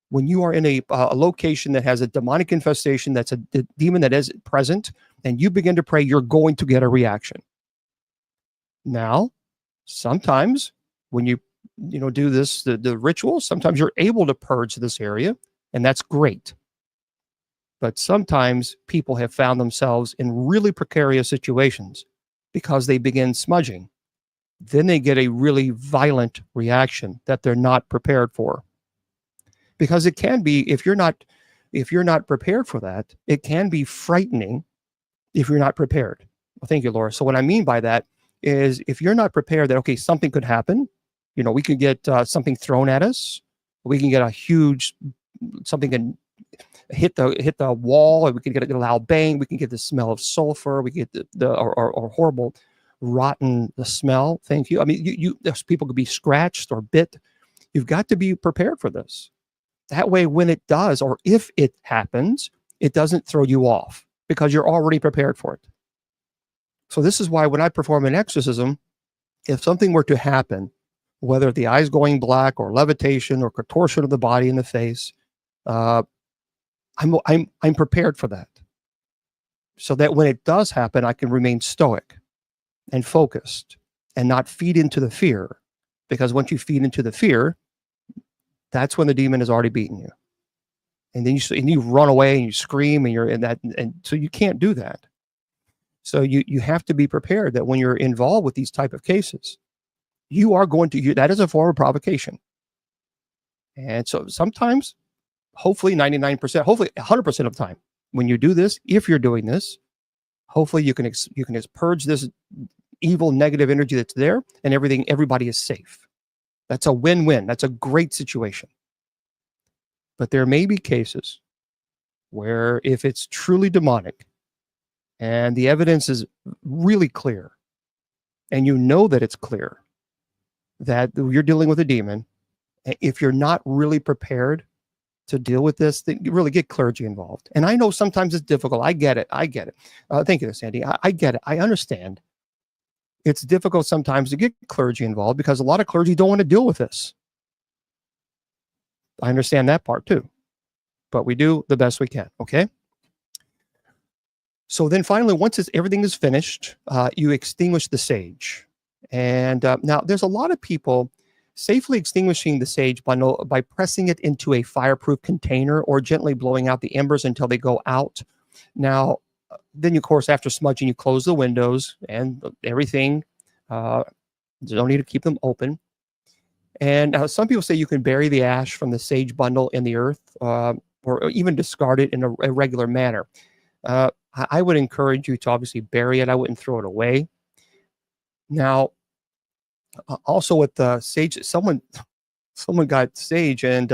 When you are in a location that has a demonic infestation, that's a demon that is present, and you begin to pray, you're going to get a reaction. Now, sometimes when you do this, the ritual, sometimes you're able to purge this area, and that's great. But sometimes people have found themselves in really precarious situations because they begin smudging. Then they get a really violent reaction that they're not prepared for. Because it can be, if you're not prepared for that, it can be frightening if you're not prepared. Well, thank you, Laura. So what I mean by that is, if you're not prepared that, okay, something could happen, we could get something thrown at us, we can get something can hit the wall, or we can get a loud bang, we can get the smell of sulfur, we get or horrible rotten the smell. Thank you. I mean, people could be scratched or bit. You've got to be prepared for this. That way, when it does, or if it happens, it doesn't throw you off because you're already prepared for it. So this is why when I perform an exorcism, if something were to happen, whether the eyes going black or levitation or contortion of the body in the face, I'm prepared for that. So that when it does happen, I can remain stoic and focused and not feed into the fear. Because once you feed into the fear, that's when the demon has already beaten you. And then you run away and you scream, and you're in that. And so you can't do that. So you have to be prepared that when you're involved with these type of cases, you are going to, that is a form of provocation. And so sometimes, hopefully 99%, hopefully 100% of the time, when you do this, if you're doing this, hopefully you can just purge this evil negative energy that's there, and everybody is safe. That's a win-win. That's a great situation. But there may be cases where, if it's truly demonic and the evidence is really clear, and you know that it's clear that you're dealing with a demon, if you're not really prepared, to deal with this, then you really get clergy involved. And I know sometimes it's difficult. I get it. Thank you, Sandy. I get it. I understand. It's difficult sometimes to get clergy involved because a lot of clergy don't want to deal with this. I understand that part too, but we do the best we can. Okay. So then finally, once everything is finished, you extinguish the sage. And now there's a lot of people safely extinguishing the sage by pressing it into a fireproof container or gently blowing out the embers until they go out. Now, then, of course, after smudging, you close the windows and everything. You don't need to keep them open. And some people say you can bury the ash from the sage bundle in the earth or even discard it in a regular manner. I would encourage you to obviously bury it. I wouldn't throw it away. Now, also with the sage, someone got sage and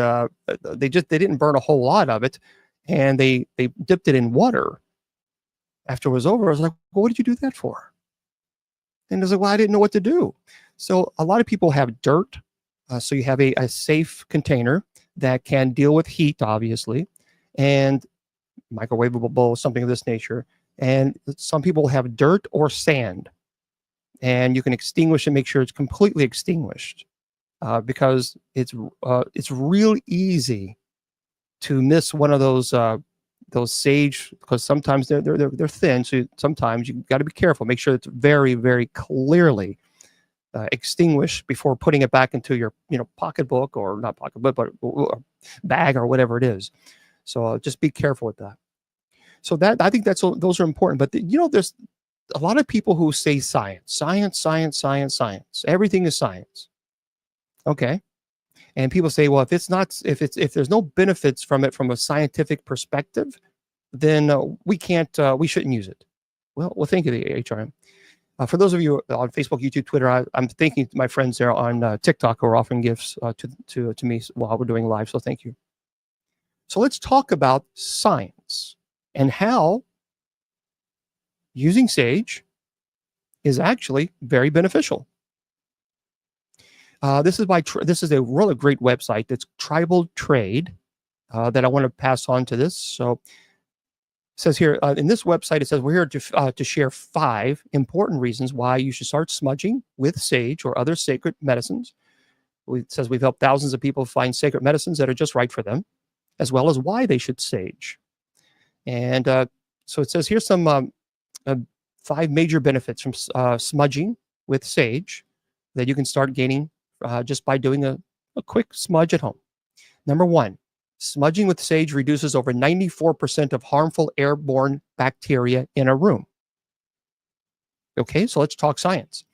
they didn't burn a whole lot of it, and they dipped it in water. After it was over, I was like, well, what did you do that for? And I was like, well, I didn't know what to do. So a lot of people have dirt. So you have a safe container that can deal with heat, obviously, and microwavable bowl, something of this nature. And some people have dirt or sand, and you can extinguish and make sure it's completely extinguished because it's real easy to miss one of those sage, because sometimes they're thin. So sometimes you got to be careful. Make sure it's very, very clearly extinguished before putting it back into your pocketbook, or not pocketbook, but bag or whatever it is. So just be careful with that. So I think those are important. But there's a lot of people who say science. Everything is science. Okay. And people say, well, if there's no benefits from it from a scientific perspective, then we shouldn't use it. Well, thank you, the HRM. For those of you on Facebook, YouTube, Twitter, I'm thanking my friends there on TikTok who are offering gifts to me while we're doing live. So thank you. So let's talk about science and how using sage is actually very beneficial. This is a really great website. It's Tribal Trade that I want to pass on to this. So it says here in this website, it says we're here to share 5 important reasons why you should start smudging with sage or other sacred medicines. It says we've helped thousands of people find sacred medicines that are just right for them, as well as why they should sage. And so it says here's some 5 major benefits from smudging with sage that you can start gaining just by doing a quick smudge at home. Number 1, smudging with sage reduces over 94% of harmful airborne bacteria in a room. Okay, so let's talk science.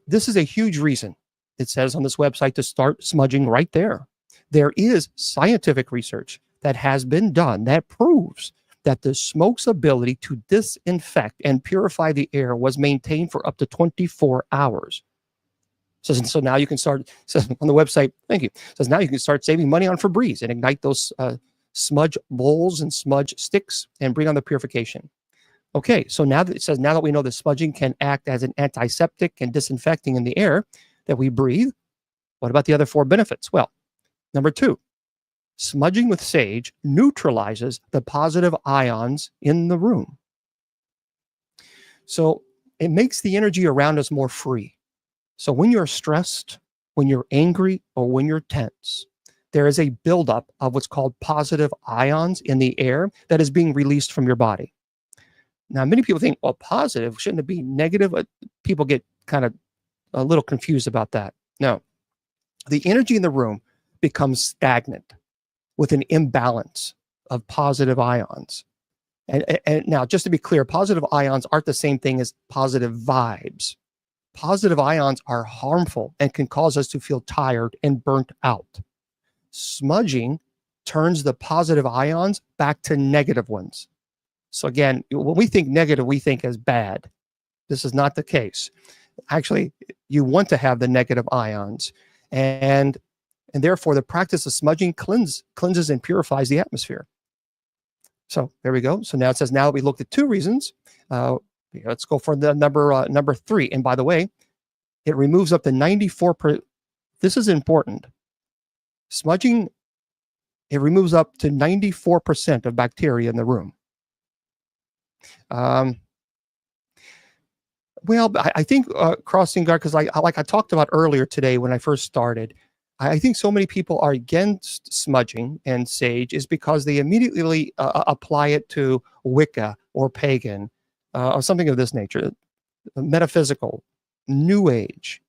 This is a huge reason, it says on this website, to start smudging right there. There is scientific research that has been done that proves that the smoke's ability to disinfect and purify the air was maintained for up to 24 hours. So now you can start, says on the website, thank you, says now you can start saving money on Febreze and ignite those smudge bowls and smudge sticks and bring on the purification. Okay, so now that we know that smudging can act as an antiseptic and disinfecting in the air that we breathe, what about the other 4 benefits? Well, number 2, smudging with sage neutralizes the positive ions in the room. So it makes the energy around us more free. So when you're stressed, when you're angry, or when you're tense, there is a buildup of what's called positive ions in the air that is being released from your body. Now, many people think, well, positive, shouldn't it be negative? People get kind of a little confused about that. No, the energy in the room becomes stagnant with an imbalance of positive ions. And now, just to be clear, positive ions aren't the same thing as positive vibes. Positive ions are harmful and can cause us to feel tired and burnt out. Smudging turns the positive ions back to negative ones. So again, when we think negative, we think as bad. This is not the case. Actually, you want to have the negative ions, and therefore the practice of smudging cleanses and purifies the atmosphere. So there we go. So now it says, now that we looked at 2 reasons, let's go for the number 3. And by the way, it removes up to 94%. This is important. Smudging It removes up to 94% of bacteria in the room. Well, I think crossing guard, because like I talked about earlier today when I first started, I think so many people are against smudging and sage is because they immediately apply it to Wicca or pagan or something of this nature, metaphysical, New Age.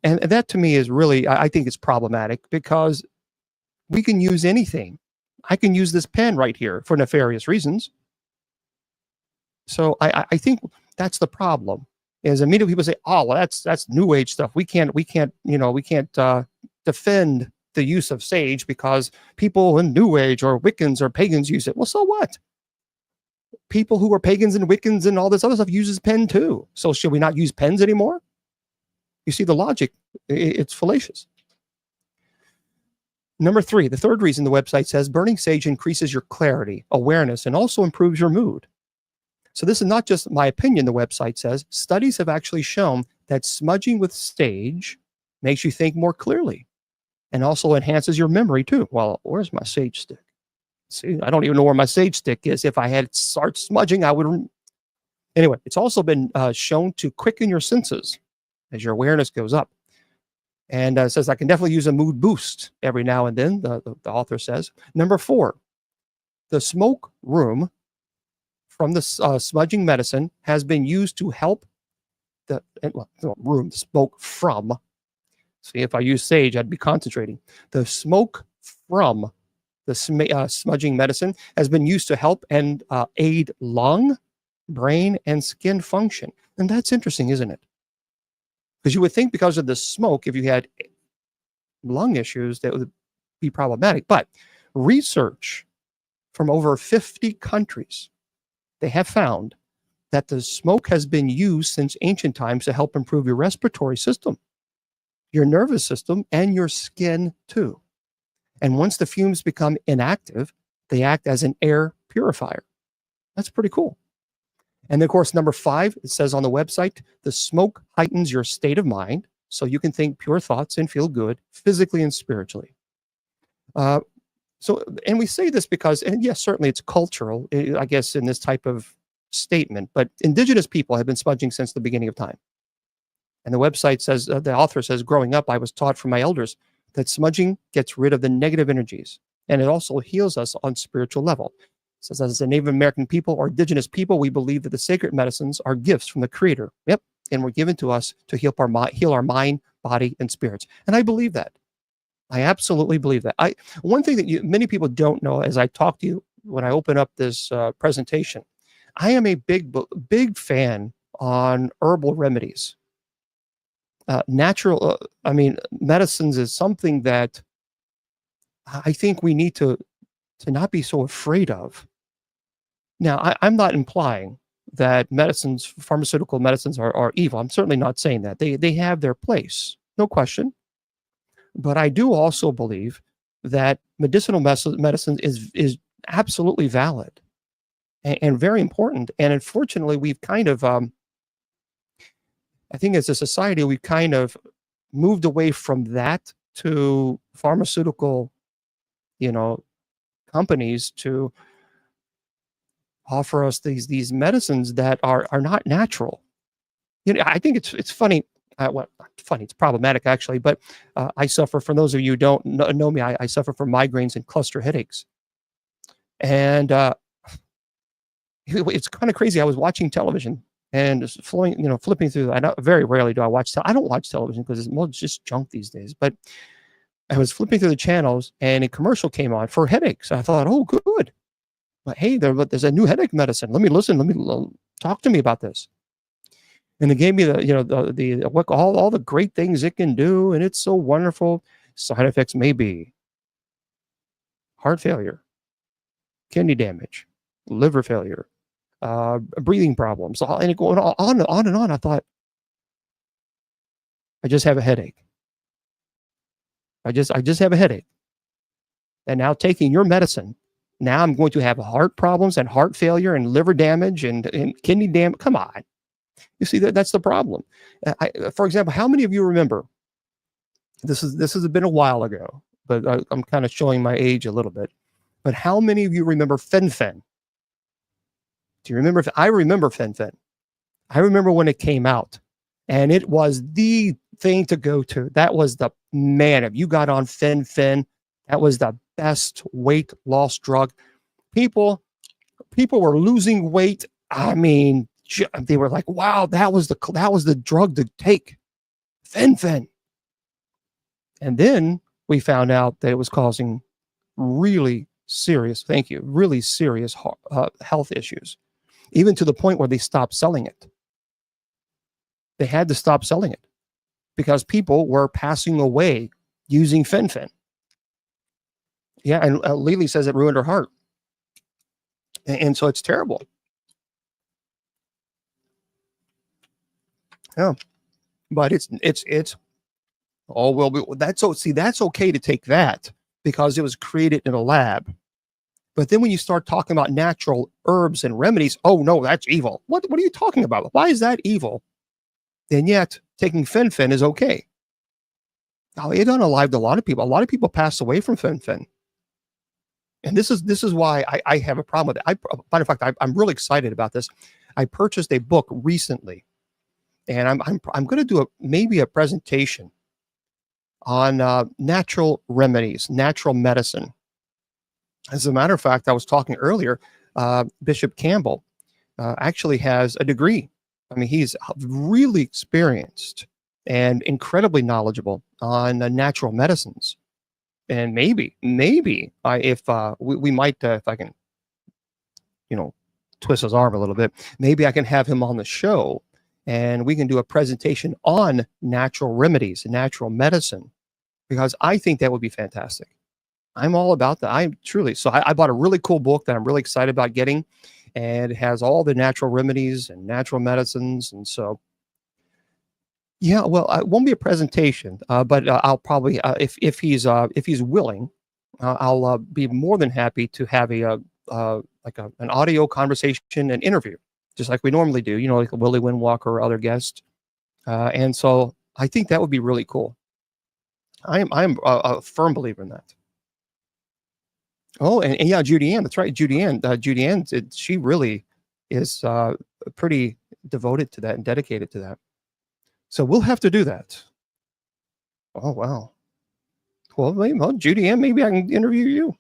And that to me is really, I think it's problematic because we can use anything. I can use this pen right here for nefarious reasons. So I think that's the problem. Is immediately people say, "Oh, well, that's New Age stuff. We can't defend the use of sage because people in New Age or Wiccans or pagans use it." Well, so what? People who are pagans and Wiccans and all this other stuff uses pen too. So should we not use pens anymore? You see the logic? It's fallacious. Number 3, the third reason the website says burning sage increases your clarity, awareness, and also improves your mood. So this is not just my opinion, the website says. Studies have actually shown that smudging with sage makes you think more clearly and also enhances your memory too. Well, where's my sage stick? See, I don't even know where my sage stick is. If I had start smudging, I would. Anyway, it's also been shown to quicken your senses as your awareness goes up. And says, I can definitely use a mood boost every now and then, the author says. Number 4, the smoke room from the smudging medicine has been used to help the room smoke from. See, if I use sage, I'd be concentrating. The smoke from the smudging medicine has been used to help and aid lung, brain, and skin function. And that's interesting, isn't it? Because you would think because of the smoke, if you had lung issues, that would be problematic. But research from over 50 countries, they have found that the smoke has been used since ancient times to help improve your respiratory system, your nervous system, and your skin too. And once the fumes become inactive, they act as an air purifier. That's pretty cool. And of course, number 5, it says on the website, the smoke heightens your state of mind so you can think pure thoughts and feel good physically and spiritually. And we say this because, and yes, certainly it's cultural, I guess, in this type of statement, but indigenous people have been smudging since the beginning of time. And the website says, the author says, growing up, I was taught from my elders that smudging gets rid of the negative energies, and it also heals us on spiritual level. It says, as a Native American people or indigenous people, we believe that the sacred medicines are gifts from the Creator. Yep, and were given to us to heal our mind, body, and spirits. And I believe that. I absolutely believe that. One thing that many people don't know, as I talk to you when I open up this presentation, I am a big fan on herbal remedies. Natural, medicines is something that I think we need to not be so afraid of. Now, I'm not implying that pharmaceutical medicines are evil. I'm certainly not saying that. They have their place, no question. But I do also believe that medicinal medicine is absolutely valid and very important. And unfortunately, we've kind of, I think as a society, we've kind of moved away from that to pharmaceutical, companies to offer us these medicines that are not natural. I think it's funny. Well, not funny, it's problematic actually, but I suffer, for those of you who don't know me, I suffer from migraines and cluster headaches. And it's kind of crazy. I was watching television and just flipping through. Very rarely do I watch. I don't watch television because it's just junk these days. But I was flipping through the channels and a commercial came on for headaches. I thought, oh, good. But hey, there's a new headache medicine. Let me listen. Talk to me about this. And they gave me all the great things it can do, and it's so wonderful. Side effects may be heart failure, kidney damage, liver failure, breathing problems, and it going on and on. I thought, I just have a headache. I just have a headache. And now taking your medicine, now I'm going to have heart problems and heart failure and liver damage and kidney damage. Come on. You see, that's the problem. For example, how many of you remember, this has been a while ago, but I'm kind of showing my age a little bit. But how many of you remember fen-phen? Do you remember? I remember fen-phen. I remember when it came out, and it was the thing to go to. That was the man. If you got on fen-phen, that was the best weight loss drug. People were losing weight. I mean, they were like, "Wow, that was the drug to take, fen-phen." And then we found out that it was causing really serious, really serious health issues, even to the point where they stopped selling it. They had to stop selling it because people were passing away using fen-phen. Yeah, and Lily says it ruined her heart. And so it's terrible. Yeah, but it's oh well. That's okay to take that because it was created in a lab. But then when you start talking about natural herbs and remedies, oh no, that's evil. What are you talking about? Why is that evil? And yet taking fen-phen is okay. Now it unalived a lot of people. A lot of people passed away from fen-phen. And this is why I have a problem with it. Matter of fact, I'm really excited about this. I purchased a book recently, and I'm going to do maybe a presentation on natural remedies, natural medicine. As a matter of fact, I was talking earlier. Bishop Campbell actually has a degree. I mean, he's really experienced and incredibly knowledgeable on natural medicines. And maybe if we might, if I can, twist his arm a little bit, maybe I can have him on the show and we can do a presentation on natural remedies and natural medicine, because I think that would be fantastic. I'm all about that. So I bought a really cool book that I'm really excited about getting, and it has all the natural remedies and natural medicines. And so, yeah, well, it won't be a presentation, but I'll probably, if he's willing, I'll be more than happy to have an audio conversation and interview, just like we normally do, like Willie Windwalker or other guests. And so I think that would be really cool. I'm a firm believer in that. Oh, and yeah, Judy Ann, that's right, Judy Ann. She really is pretty devoted to that and dedicated to that. So we'll have to do that. Oh, wow. Well, Judy Ann, maybe I can interview you.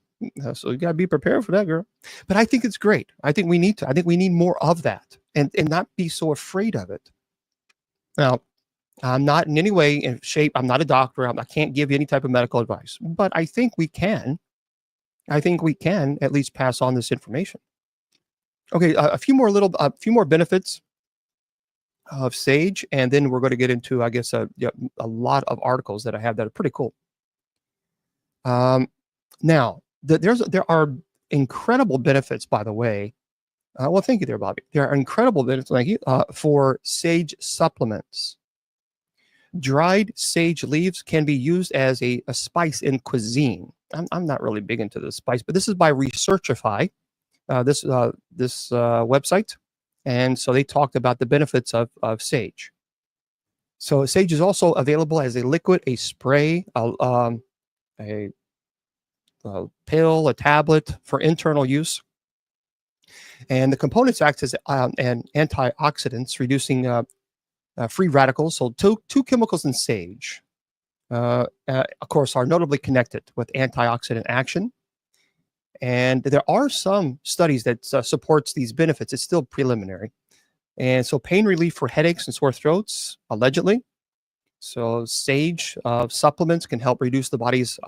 So you got to be prepared for that, girl. But I think it's great. I think we need more of that and not be so afraid of it. Now, I'm not in any way in shape. I'm not a doctor. I can't give you any type of medical advice, but I think we can at least pass on this information. Okay. A few more benefits of sage, and then we're going to get into, I guess, a lot of articles that I have that are pretty cool. Now, there are incredible benefits, by the way. Well, thank you there, Bobby. There are incredible benefits, thank you, for sage supplements. Dried sage leaves can be used as a spice in cuisine. I'm not really big into the spice, but this is by Researchify, this website. And so they talked about the benefits of sage. So sage is also available as a liquid, a spray, a pill, a tablet for internal use. And the components act as an antioxidants, reducing free radicals. So two chemicals in sage, of course, are notably connected with antioxidant action. And there are some studies that supports these benefits. It's still preliminary. And so pain relief for headaches and sore throats, allegedly. So sage supplements can help reduce the body's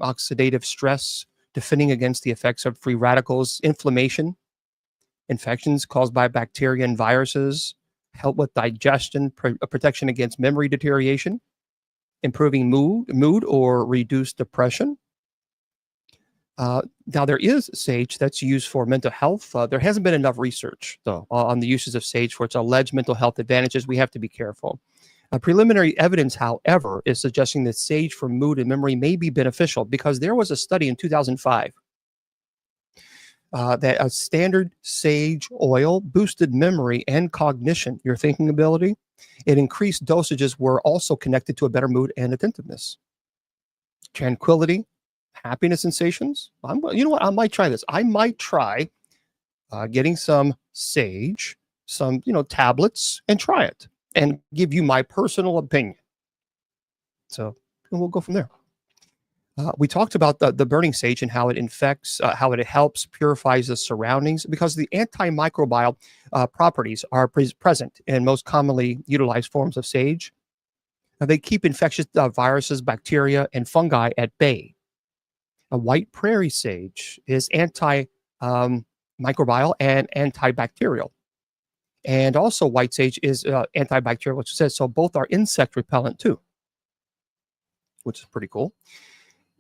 oxidative stress, defending against the effects of free radicals, inflammation, infections caused by bacteria and viruses, help with digestion, protection against memory deterioration, improving mood or reduce depression. Now, there is sage that's used for mental health. There hasn't been enough research, though, on the uses of sage for its alleged mental health advantages. We have to be careful. Preliminary evidence, however, is suggesting that sage for mood and memory may be beneficial, because there was a study in 2005 that a standard sage oil boosted memory and cognition, your thinking ability. It increased dosages were also connected to a better mood and attentiveness, tranquility, happiness sensations, you know what? I might try this. I might try getting some sage, some, tablets, and try it and give you my personal opinion. So we'll go from there. We talked about the burning sage and how it infects, how it helps purifies the surroundings because the antimicrobial properties are present in most commonly utilized forms of sage. Now, they keep infectious viruses, bacteria, and fungi at bay. A white prairie sage is anti-microbial and antibacterial. And also white sage is antibacterial, which says so both are insect repellent too, which is pretty cool.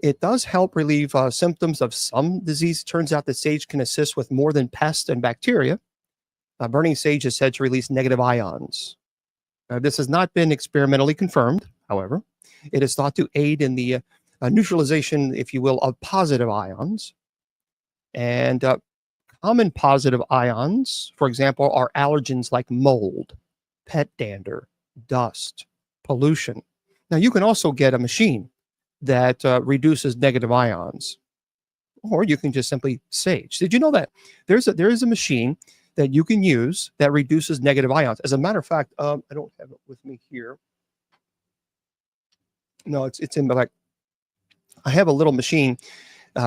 It does help relieve symptoms of some disease. Turns out that sage can assist with more than pests and bacteria. Burning sage is said to release negative ions. This has not been experimentally confirmed, however. It is thought to aid in the neutralization, if you will, of positive ions. And common positive ions, for example, are allergens like mold, pet dander, dust, pollution. Now, you can also get a machine that reduces negative ions, or you can just simply sage. Did you know that there is a machine that you can use that reduces negative ions? As a matter of fact, I don't have it with me here. No, it's in my, like, I have a little machine.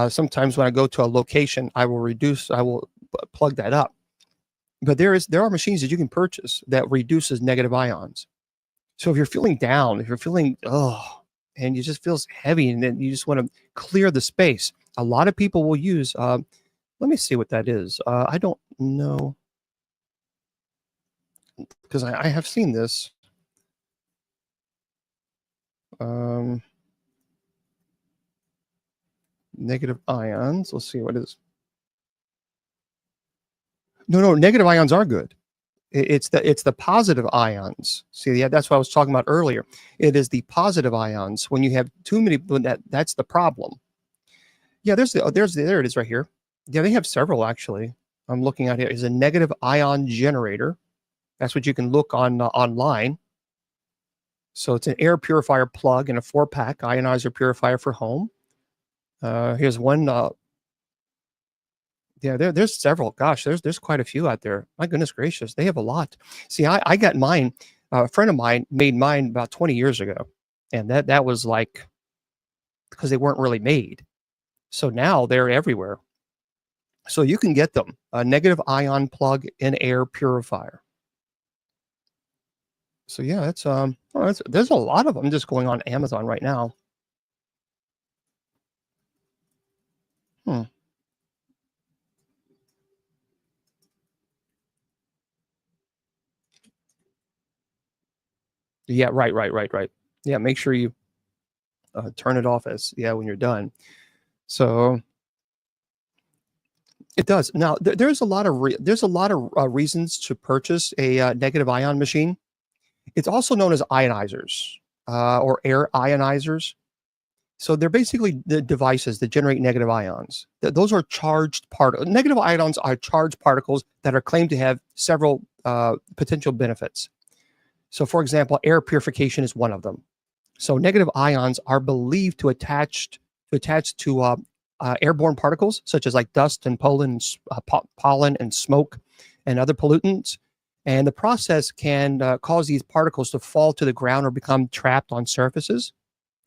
Sometimes when I go to a location, I will plug that up. But there are machines that you can purchase that reduces negative ions. So if you're feeling down, if you're feeling and you just feels heavy, and then you just want to clear the space, a lot of people will use. Let me see what that is. I don't know, because I have seen this. Negative ions. Let's see what it is. No, negative ions are good. It's the positive ions. See, yeah, that's what I was talking about earlier. It is the positive ions. When you have too many, that's the problem. Yeah, there it is right here. Yeah, they have several actually. I'm looking at here. Is a negative ion generator. That's what you can look on online. So it's an air purifier plug and a 4-pack ionizer purifier for home. Here's one. Yeah, there's several. Gosh, there's quite a few out there. My goodness gracious, they have a lot. See, I got mine. A friend of mine made mine about 20 years ago, and that was like because they weren't really made. So now they're everywhere. So you can get them. A negative ion plug and air purifier. So yeah, there's a lot of them just going on Amazon right now. Yeah, right. Yeah, make sure you turn it off when you're done. So it does. Now there's a lot of reasons to purchase a negative ion machine. It's also known as ionizers or air ionizers. So they're basically the devices that generate negative ions. Those are charged particles. Negative ions are charged particles that are claimed to have several potential benefits. So, for example, air purification is one of them. So negative ions are believed to attach to airborne particles, such as like dust and pollen and smoke and other pollutants. And the process can cause these particles to fall to the ground or become trapped on surfaces,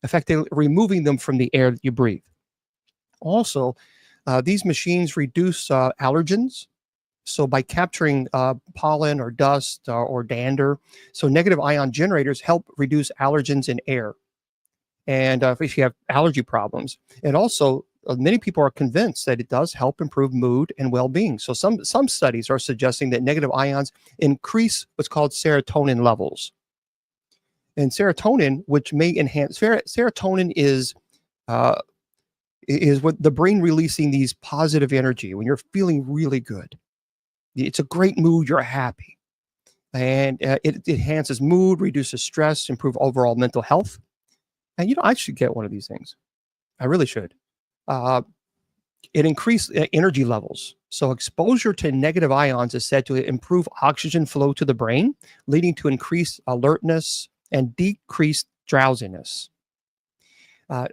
effectively removing them from the air that you breathe. Also, these machines reduce allergens. So by capturing pollen or dust or dander, so negative ion generators help reduce allergens in air. And if you have allergy problems, and also many people are convinced that it does help improve mood and well-being. So some studies are suggesting that negative ions increase what's called serotonin levels. And serotonin, which may enhance serotonin, is what the brain releasing these positive energy when you're feeling really good. It's a great mood. You're happy. And it enhances mood, reduces stress, improve overall mental health. And, I should get one of these things. I really should. It increases energy levels. So exposure to negative ions is said to improve oxygen flow to the brain, leading to increased alertness and decreased drowsiness.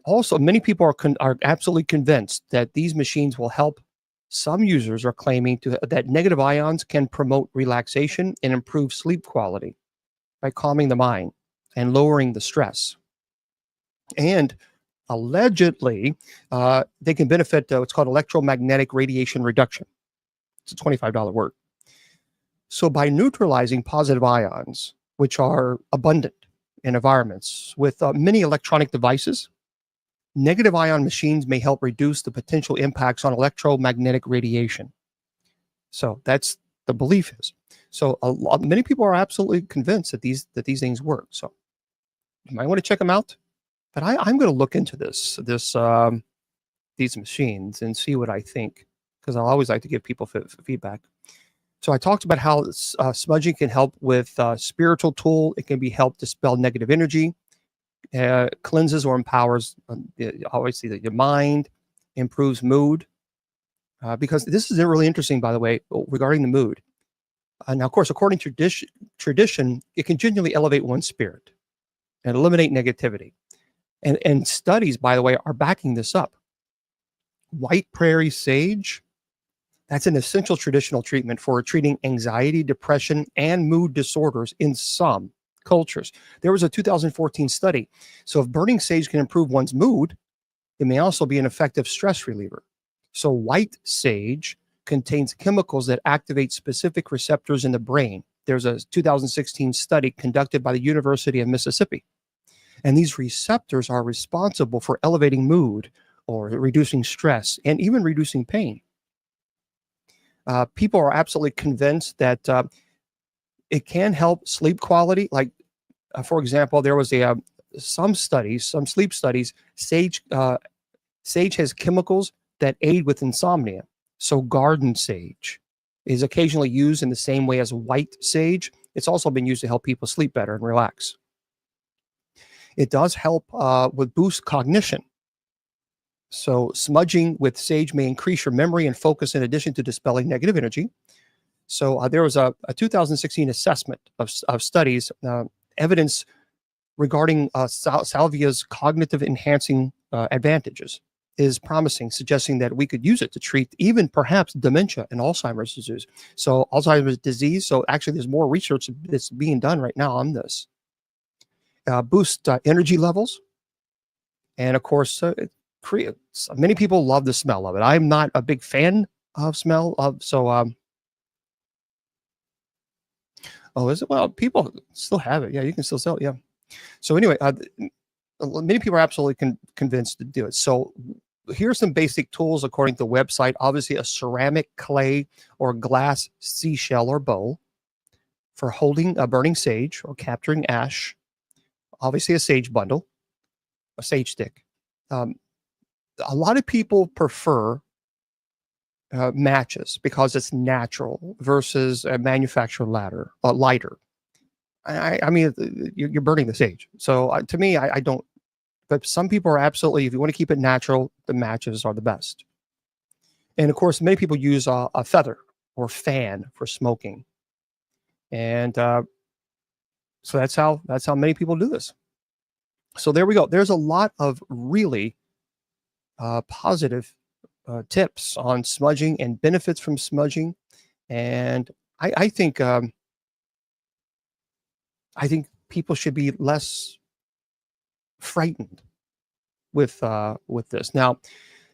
Also, many people are absolutely convinced that these machines will help. Some users are claiming that negative ions can promote relaxation and improve sleep quality by calming the mind and lowering the stress. And allegedly, they can benefit what's called electromagnetic radiation reduction. It's a $25 word. So by neutralizing positive ions, which are abundant in environments with many electronic devices, negative ion machines may help reduce the potential impacts on electromagnetic radiation. So that's the belief is. So many people are absolutely convinced that these things work. So you might want to check them out. But I'm going to look into these machines and see what I think, because I always like to give people feedback. So I talked about how smudging can help with spiritual tool. It can be help dispel negative energy, cleanses or empowers obviously your mind, improves mood. Because this is really interesting, by the way, regarding the mood. Now, of course, according to tradition, it can genuinely elevate one's spirit and eliminate negativity. And studies, by the way, are backing this up. White prairie sage, that's an essential traditional treatment for treating anxiety, depression, and mood disorders in some cultures. There was a 2014 study. So if burning sage can improve one's mood, it may also be an effective stress reliever. So white sage contains chemicals that activate specific receptors in the brain. There's a 2016 study conducted by the University of Mississippi. And these receptors are responsible for elevating mood or reducing stress and even reducing pain. People are absolutely convinced that it can help sleep quality. Like, for example, there was some sleep studies, sage has chemicals that aid with insomnia. So garden sage is occasionally used in the same way as white sage. It's also been used to help people sleep better and relax. It does help with boost cognition. So smudging with sage may increase your memory and focus in addition to dispelling negative energy. So there was a 2016 assessment of studies, evidence regarding salvia's cognitive enhancing advantages is promising, suggesting that we could use it to treat even perhaps dementia and Alzheimer's disease. So Alzheimer's disease, so actually there's more research that's being done right now on this. Boost energy levels. And of course, many people love the smell of it. I'm not a big fan of smell of, so, oh, is it? Well, people still have it. Yeah, you can still sell it. Yeah. So anyway, many people are absolutely convinced to do it. So here's some basic tools according to the website. Obviously, a ceramic, clay, or glass seashell or bowl for holding a burning sage or capturing ash. Obviously, a sage bundle, a sage stick. A lot of people prefer matches because it's natural versus a manufactured lighter. I mean, you're burning the sage. So to me, I don't. But some people are absolutely, if you want to keep it natural, the matches are the best. And of course, many people use a feather or fan for smoking. And so that's how many people do this. So there we go. There's a lot of really positive tips on smudging and benefits from smudging. And I think people should be less frightened with this. Now,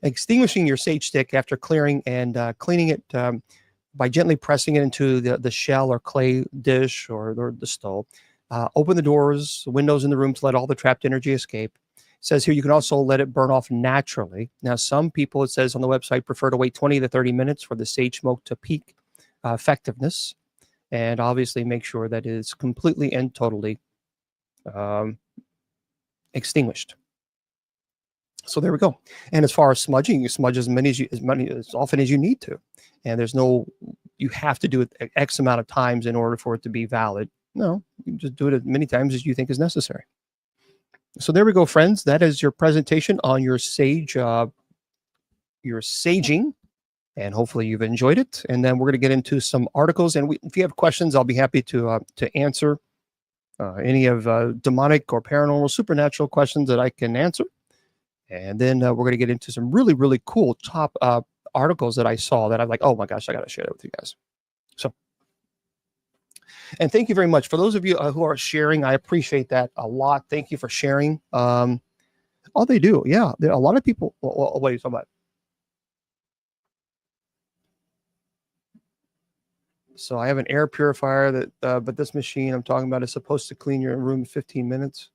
extinguishing your sage stick after clearing and cleaning it by gently pressing it into the shell or clay dish or the stove. Open the doors, windows in the room to let all the trapped energy escape. It says here you can also let it burn off naturally. Now, some people, it says on the website, prefer to wait 20 to 30 minutes for the sage smoke to peak effectiveness. And obviously make sure that it is completely and totally extinguished. So there we go. And as far as smudging, you smudge as often as you need to. And there's no, you have to do it X amount of times in order for it to be valid. No, you can just do it as many times as you think is necessary. So there we go, friends. That is your presentation on your sage, your saging, and hopefully you've enjoyed it. And then we're going to get into some articles. And if you have questions, I'll be happy to answer any of demonic or paranormal, supernatural questions that I can answer. And then we're going to get into some really, really cool top articles that I saw that I'm like, oh my gosh, I got to share that with you guys. So, and thank you very much for those of you who are sharing. I appreciate that a lot. Thank you for sharing. Oh, they do. Yeah. There are a lot of people. What are you talking about? So I have an air purifier that, but this machine I'm talking about is supposed to clean your room in 15 minutes.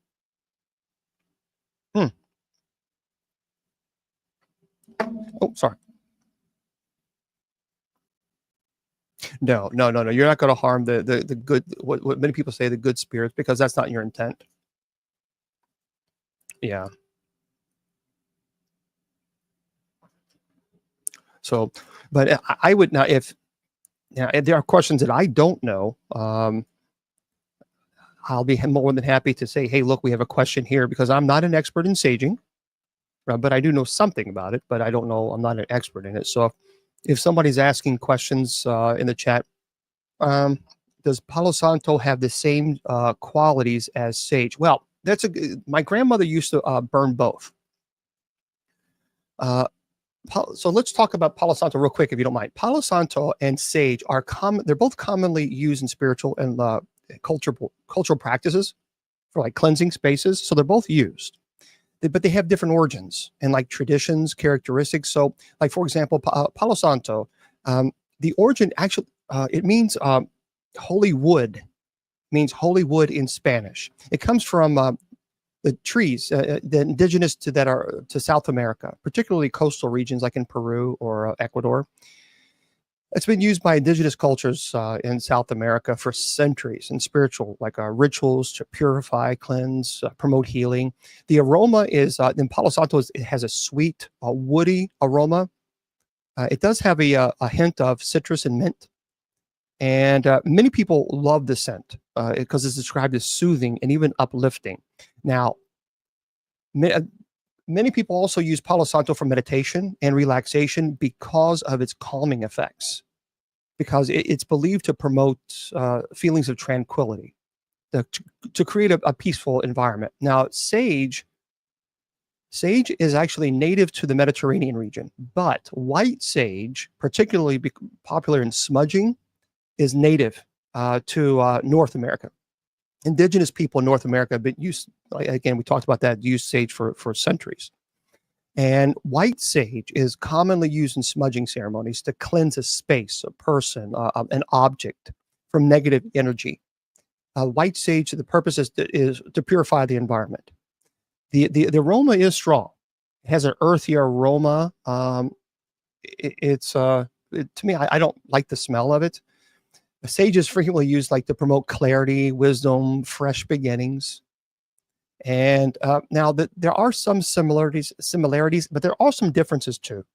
Oh, sorry. No. You're not going to harm the good, what many people say, the good spirits, because that's not your intent. Yeah. So, but I would not, if there are questions that I don't know, I'll be more than happy to say, hey, look, we have a question here, because I'm not an expert in saging, but I do know something about it, but I don't know, I'm not an expert in it. So if somebody's asking questions in the chat, does Palo Santo have the same qualities as sage? Well, my grandmother used to burn both. So let's talk about Palo Santo real quick, if you don't mind. Palo Santo and sage are common. They're both commonly used in spiritual and cultural practices for like cleansing spaces. So they're both used, but they have different origins and like traditions, characteristics. So like, for example, Palo Santo, the origin actually, it means holy wood, means holy wood in Spanish. It comes from the trees, the indigenous to South America, particularly coastal regions like in Peru or Ecuador. It's been used by indigenous cultures in South America for centuries in spiritual, like rituals to purify, cleanse, promote healing. The aroma is, in Palo Santo, it has a sweet, woody aroma. It does have a hint of citrus and mint. And many people love the scent because it's described as soothing and even uplifting. Now, many people also use Palo Santo for meditation and relaxation because of its calming effects, because it's believed to promote feelings of tranquility, to create a peaceful environment. Now, sage is actually native to the Mediterranean region, but white sage, particularly popular in smudging, is native to North America. Indigenous people in North America have been used, again, we talked about that, used sage for centuries. And white sage is commonly used in smudging ceremonies to cleanse a space, a person, an object from negative energy. White sage, the purpose is to purify the environment. The aroma is strong. It has an earthy aroma. To me, I don't like the smell of it. Sage is frequently used like to promote clarity, wisdom, fresh beginnings. And now there are some similarities, but there are some differences too.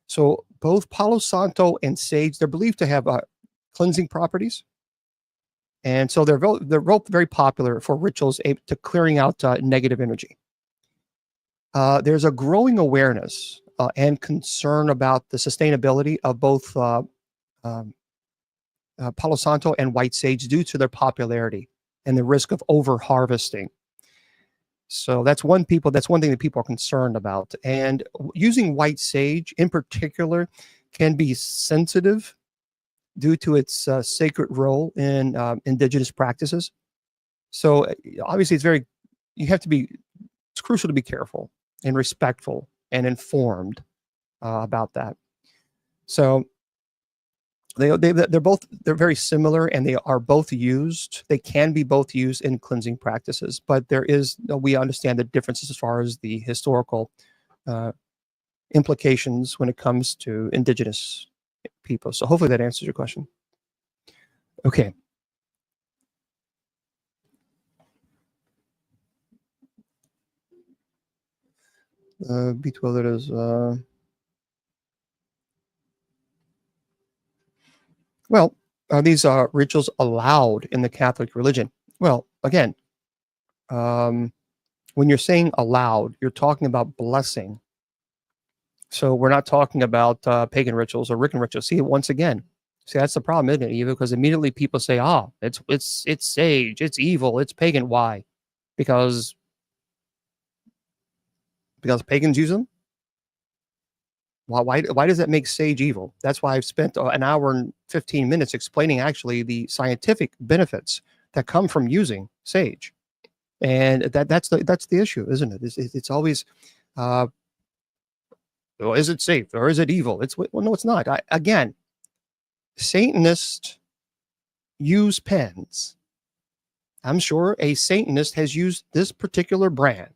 So both Palo Santo and sage, they're believed to have cleansing properties. And so they're both very popular for rituals aimed to clearing out negative energy. There's a growing awareness and concern about the sustainability of both Palo Santo and white sage due to their popularity and the risk of over harvesting. So that's one thing that people are concerned about. And using white sage in particular can be sensitive due to its sacred role in indigenous practices. So obviously it's crucial to be careful and respectful and informed about that. So they're very similar, and they are both used. They can be both used in cleansing practices, but we understand the differences as far as the historical implications when it comes to indigenous people. So hopefully that answers your question. Okay. B12, that is. Well, are these rituals allowed in the Catholic religion? Well, again, when you're saying allowed, you're talking about blessing. So we're not talking about pagan rituals or Wiccan rituals. See, once again, that's the problem, isn't it, Eva? Because immediately people say, it's sage, it's evil, it's pagan. Why? Because Because pagans use them? Why does that make sage evil? That's why I've spent an hour and 15 minutes explaining actually the scientific benefits that come from using sage. And that's the issue, isn't it? It's always, well, is it safe or is it evil? Well, no, it's not. Again, Satanists use pens. I'm sure a Satanist has used this particular brand.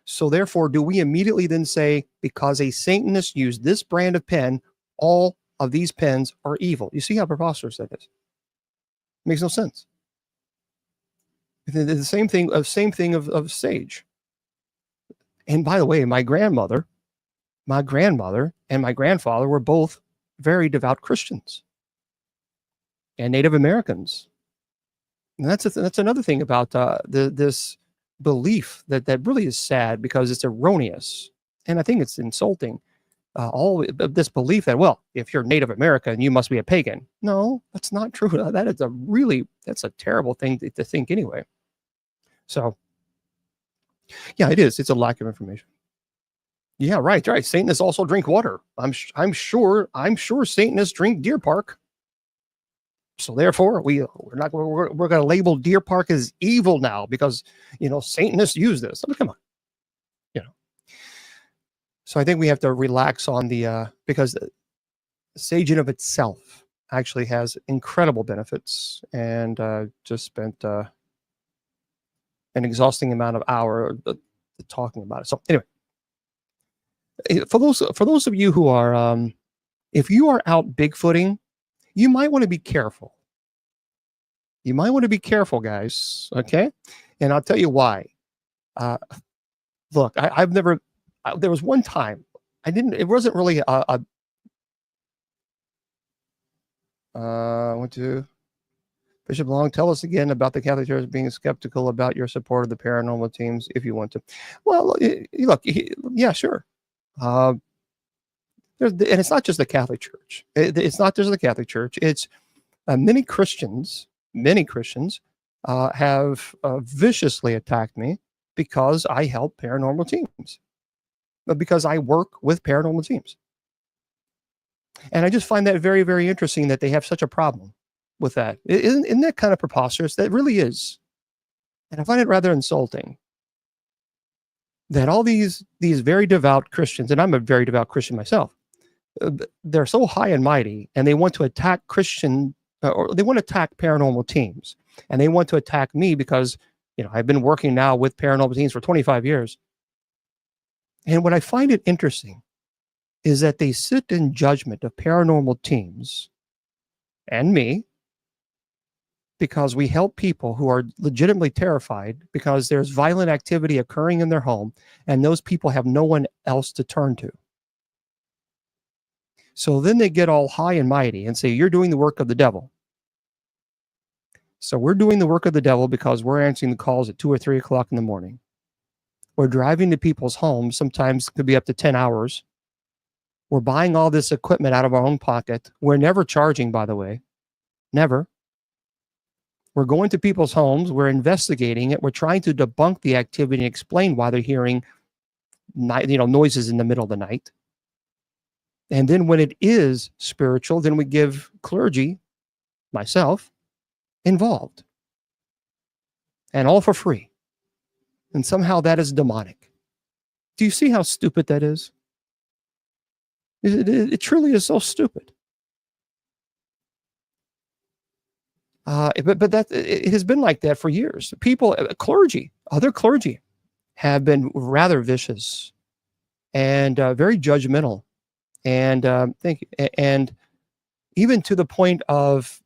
So therefore, do we immediately then say, because a Satanist used this brand of pen, all of these pens are evil? You see how preposterous that is? Makes no sense. The same thing of sage. And by the way, my grandmother and my grandfather were both very devout Christians and Native Americans. And that's another thing about this belief that really is sad, because it's erroneous, and I think it's insulting. All this belief that, well, if you're Native American, you must be a pagan. No, that's not true. That's a terrible thing to think anyway. So, yeah, it is. It's a lack of information. Yeah, right. Satanists also drink water. I'm sure Satanists drink Deer Park. So therefore, we're going to label Deer Park as evil now because, Satanists use this. I mean, come on, So I think we have to relax on because sage in of itself actually has incredible benefits, and just spent an exhausting amount of hour talking about it. So anyway, for those of you who are, if you are out Bigfooting, you might want to be careful. You might want to be careful, guys. Okay. And I'll tell you why. Look, I've never, there was one time it wasn't really went to Bishop Long. Tell us again about the Catholic Church being skeptical about your support of the paranormal teams if you want to. Well, look, yeah, sure. And it's not just the Catholic Church. It's not just the Catholic Church. It's many Christians have viciously attacked me because I help paranormal teams, but because I work with paranormal teams. And I just find that very, very interesting that they have such a problem with that. Isn't that kind of preposterous? That really is. And I find it rather insulting that all these very devout Christians, and I'm a very devout Christian myself, they're so high and mighty, and they want to attack or they want to attack paranormal teams, and they want to attack me because, I've been working now with paranormal teams for 25 years. And what I find it interesting is that they sit in judgment of paranormal teams and me because we help people who are legitimately terrified because there's violent activity occurring in their home, and those people have no one else to turn to. So then they get all high and mighty and say, you're doing the work of the devil. So we're doing the work of the devil because we're answering the calls at 2 or 3 o'clock in the morning. We're driving to people's homes, sometimes could be up to 10 hours. We're buying all this equipment out of our own pocket. We're never charging, by the way. Never. We're going to people's homes. We're investigating it. We're trying to debunk the activity and explain why they're hearing noises in the middle of the night. And then when it is spiritual, then we give clergy, myself, involved. And all for free. And somehow that is demonic. Do you see how stupid that is? It truly is so stupid. But it has been like that for years. People, other clergy have been rather vicious and very judgmental. And and even to the point of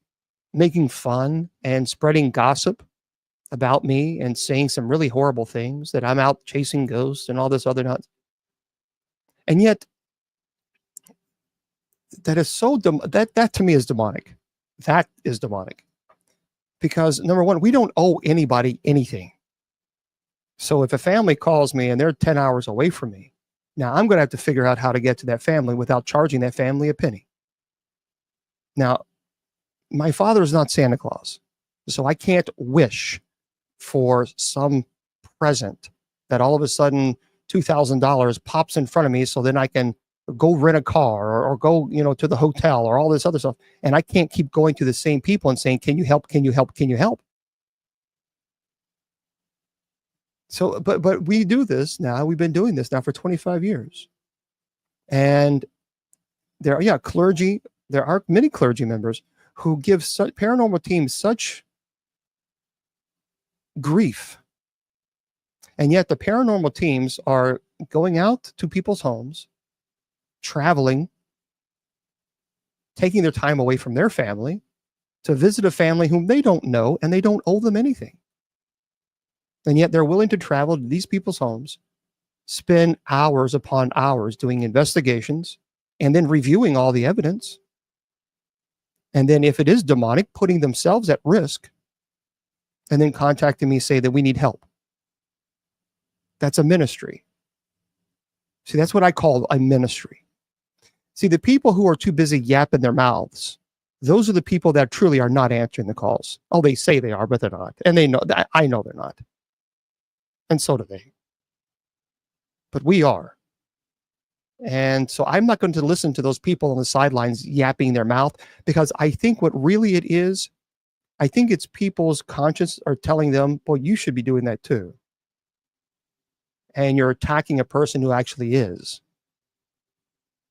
making fun and spreading gossip about me and saying some really horrible things, that I'm out chasing ghosts and all this other nonsense. And yet, that is so that to me is demonic. That is demonic. Because number one, we don't owe anybody anything. So if a family calls me and they're 10 hours away from me, now I'm going to have to figure out how to get to that family without charging that family a penny. Now, my father is not Santa Claus, so I can't wish for some present that all of a sudden $2,000 pops in front of me so then I can go rent a car or go, to the hotel or all this other stuff. And I can't keep going to the same people and saying, can you help? Can you help? Can you help? So, but we do this now. We've been doing this now for 25 years. And there are many clergy members who give paranormal teams such grief. And yet the paranormal teams are going out to people's homes, traveling, taking their time away from their family to visit a family whom they don't know and they don't owe them anything. And yet they're willing to travel to these people's homes, spend hours upon hours doing investigations and then reviewing all the evidence. And then if it is demonic, putting themselves at risk and then contacting me, say that we need help. That's a ministry. See, that's what I call a ministry. See, the people who are too busy yapping their mouths, those are the people that truly are not answering the calls. Oh, they say they are, but they're not. And they know that. I know they're not. And so do they. But we are. And so I'm not going to listen to those people on the sidelines yapping their mouth, because I think what really it is, I think it's people's conscience are telling them, well, you should be doing that too. And you're attacking a person who actually is.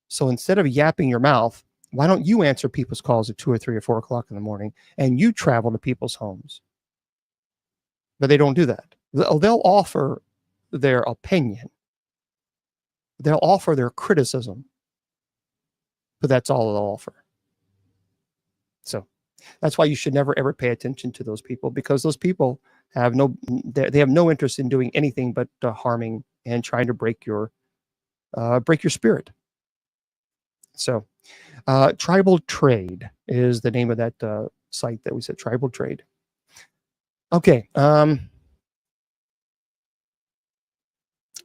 So instead of yapping your mouth, why don't you answer people's calls at 2 or 3 or 4 o'clock in the morning and you travel to people's homes? But they don't do that. They'll offer their opinion. They'll offer their criticism. But that's all they'll offer. So that's why you should never ever pay attention to those people, because those people have they have no interest in doing anything but harming and trying to break your spirit. So Tribal Trade is the name of that site that we said, Tribal Trade. Okay.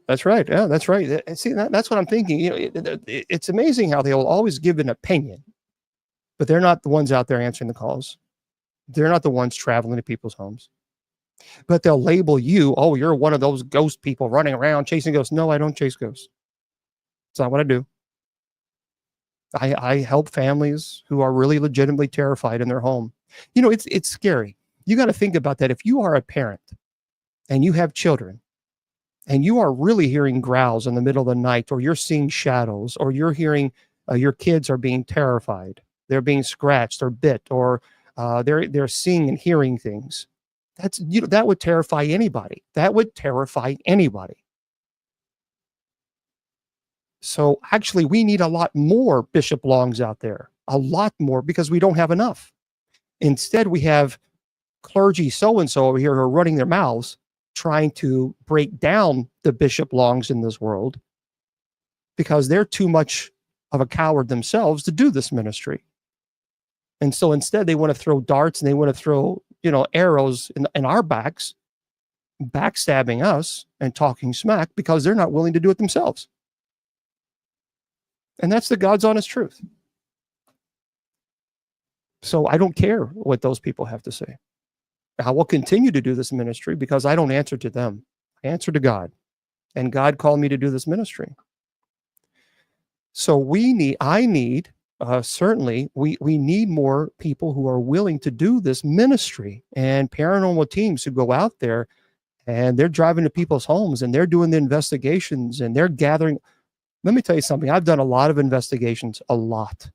That's right. Yeah, that's right. See, that's what I'm thinking. It's amazing how they'll always give an opinion, but they're not the ones out there answering the calls. They're not the ones traveling to people's homes. But they'll label you, oh, you're one of those ghost people running around chasing ghosts. No, I don't chase ghosts. It's not what I do. I help families who are really legitimately terrified in their home. It's scary. You got to think about that. If you are a parent and you have children and you are really hearing growls in the middle of the night, or you're seeing shadows, or you're hearing your kids are being terrified, they're being scratched or bit, or they're seeing and hearing things. That would terrify anybody. That would terrify anybody. So actually, we need a lot more Bishop Longs out there, a lot more, because we don't have enough. Instead, we have clergy so-and-so over here who are running their mouths, trying to break down the Bishop Longs in this world, because they're too much of a coward themselves to do this ministry. And so instead, they want to throw darts and they want to throw, arrows in our backs, backstabbing us and talking smack, because they're not willing to do it themselves. And that's the God's honest truth. So I don't care what those people have to say. I will continue to do this ministry because I don't answer to them. I answer to God. And God called me to do this ministry. So we need more people who are willing to do this ministry, and paranormal teams who go out there and they're driving to people's homes and they're doing the investigations and they're gathering. Let me tell you something. I've done a lot of investigations, a lot.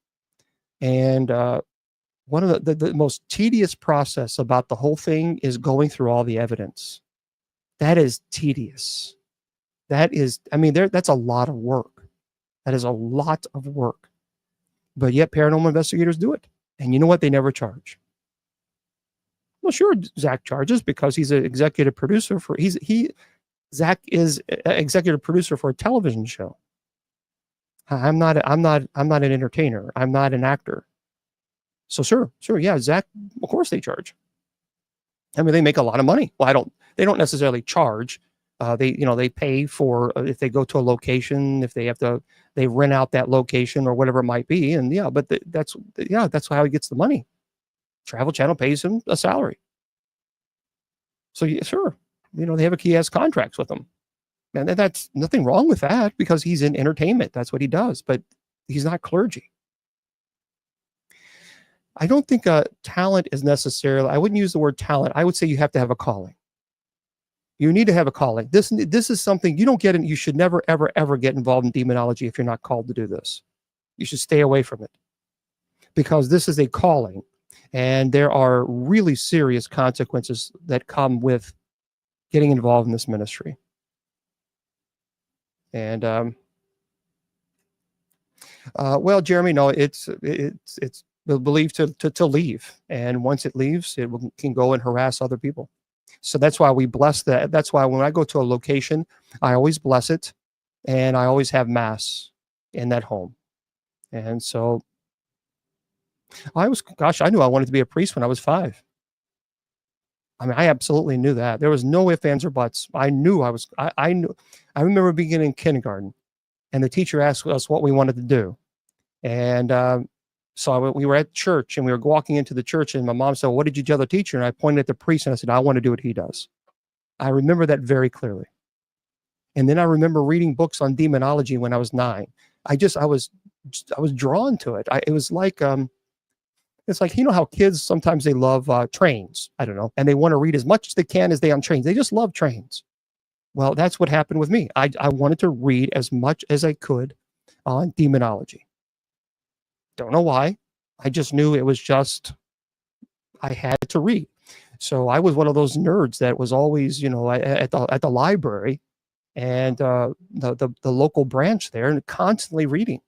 And one of the most tedious process about the whole thing is going through all the evidence. That is tedious. That's a lot of work. That is a lot of work. But yet paranormal investigators do it. And you know what? They never charge. Well, sure, Zach charges because he's an executive producer Zach is an executive producer for a television show. I'm not an entertainer. I'm not an actor. So sure. Yeah, Zach, of course they charge. I mean, they make a lot of money. Well, they don't necessarily charge. They pay for if they go to a location, if they rent out that location or whatever it might be. And yeah, but that's how he gets the money. Travel Channel pays him a salary. So yeah, sure. He has contracts with them. And that's nothing wrong with that because he's in entertainment. That's what he does, but he's not clergy. I don't think talent is necessarily, I wouldn't use the word talent. I would say you have to have a calling. You need to have a calling. This is something you don't get in. You should never, ever, ever get involved in demonology if you're not called to do this. You should stay away from it because this is a calling and there are really serious consequences that come with getting involved in this ministry. And well, Jeremy, no, it's believed to leave, and once it leaves, it can go and harass other people. So that's why we bless that. That's why when I go to a location, I always bless it, and I always have mass in that home. And so I knew I wanted to be a priest when I was 5. I mean, I absolutely knew that. There was no ifs, ands, or buts. I knew I knew. I remember being in kindergarten, and the teacher asked us what we wanted to do. And so we were at church, and we were walking into the church, and my mom said, "What did you tell the teacher?" And I pointed at the priest, and I said, "I want to do what he does." I remember that very clearly. And then I remember reading books on demonology when I was 9. I was drawn to it. It was like, it's like, you know how kids, sometimes they love trains, I don't know, and they want to read as much as they can as they on trains. They just love trains. Well, that's what happened with me. I wanted to read as much as I could on demonology. Don't know why. I just knew it was just, I had to read. So I was one of those nerds that was always, at the library and the local branch there, and constantly reading.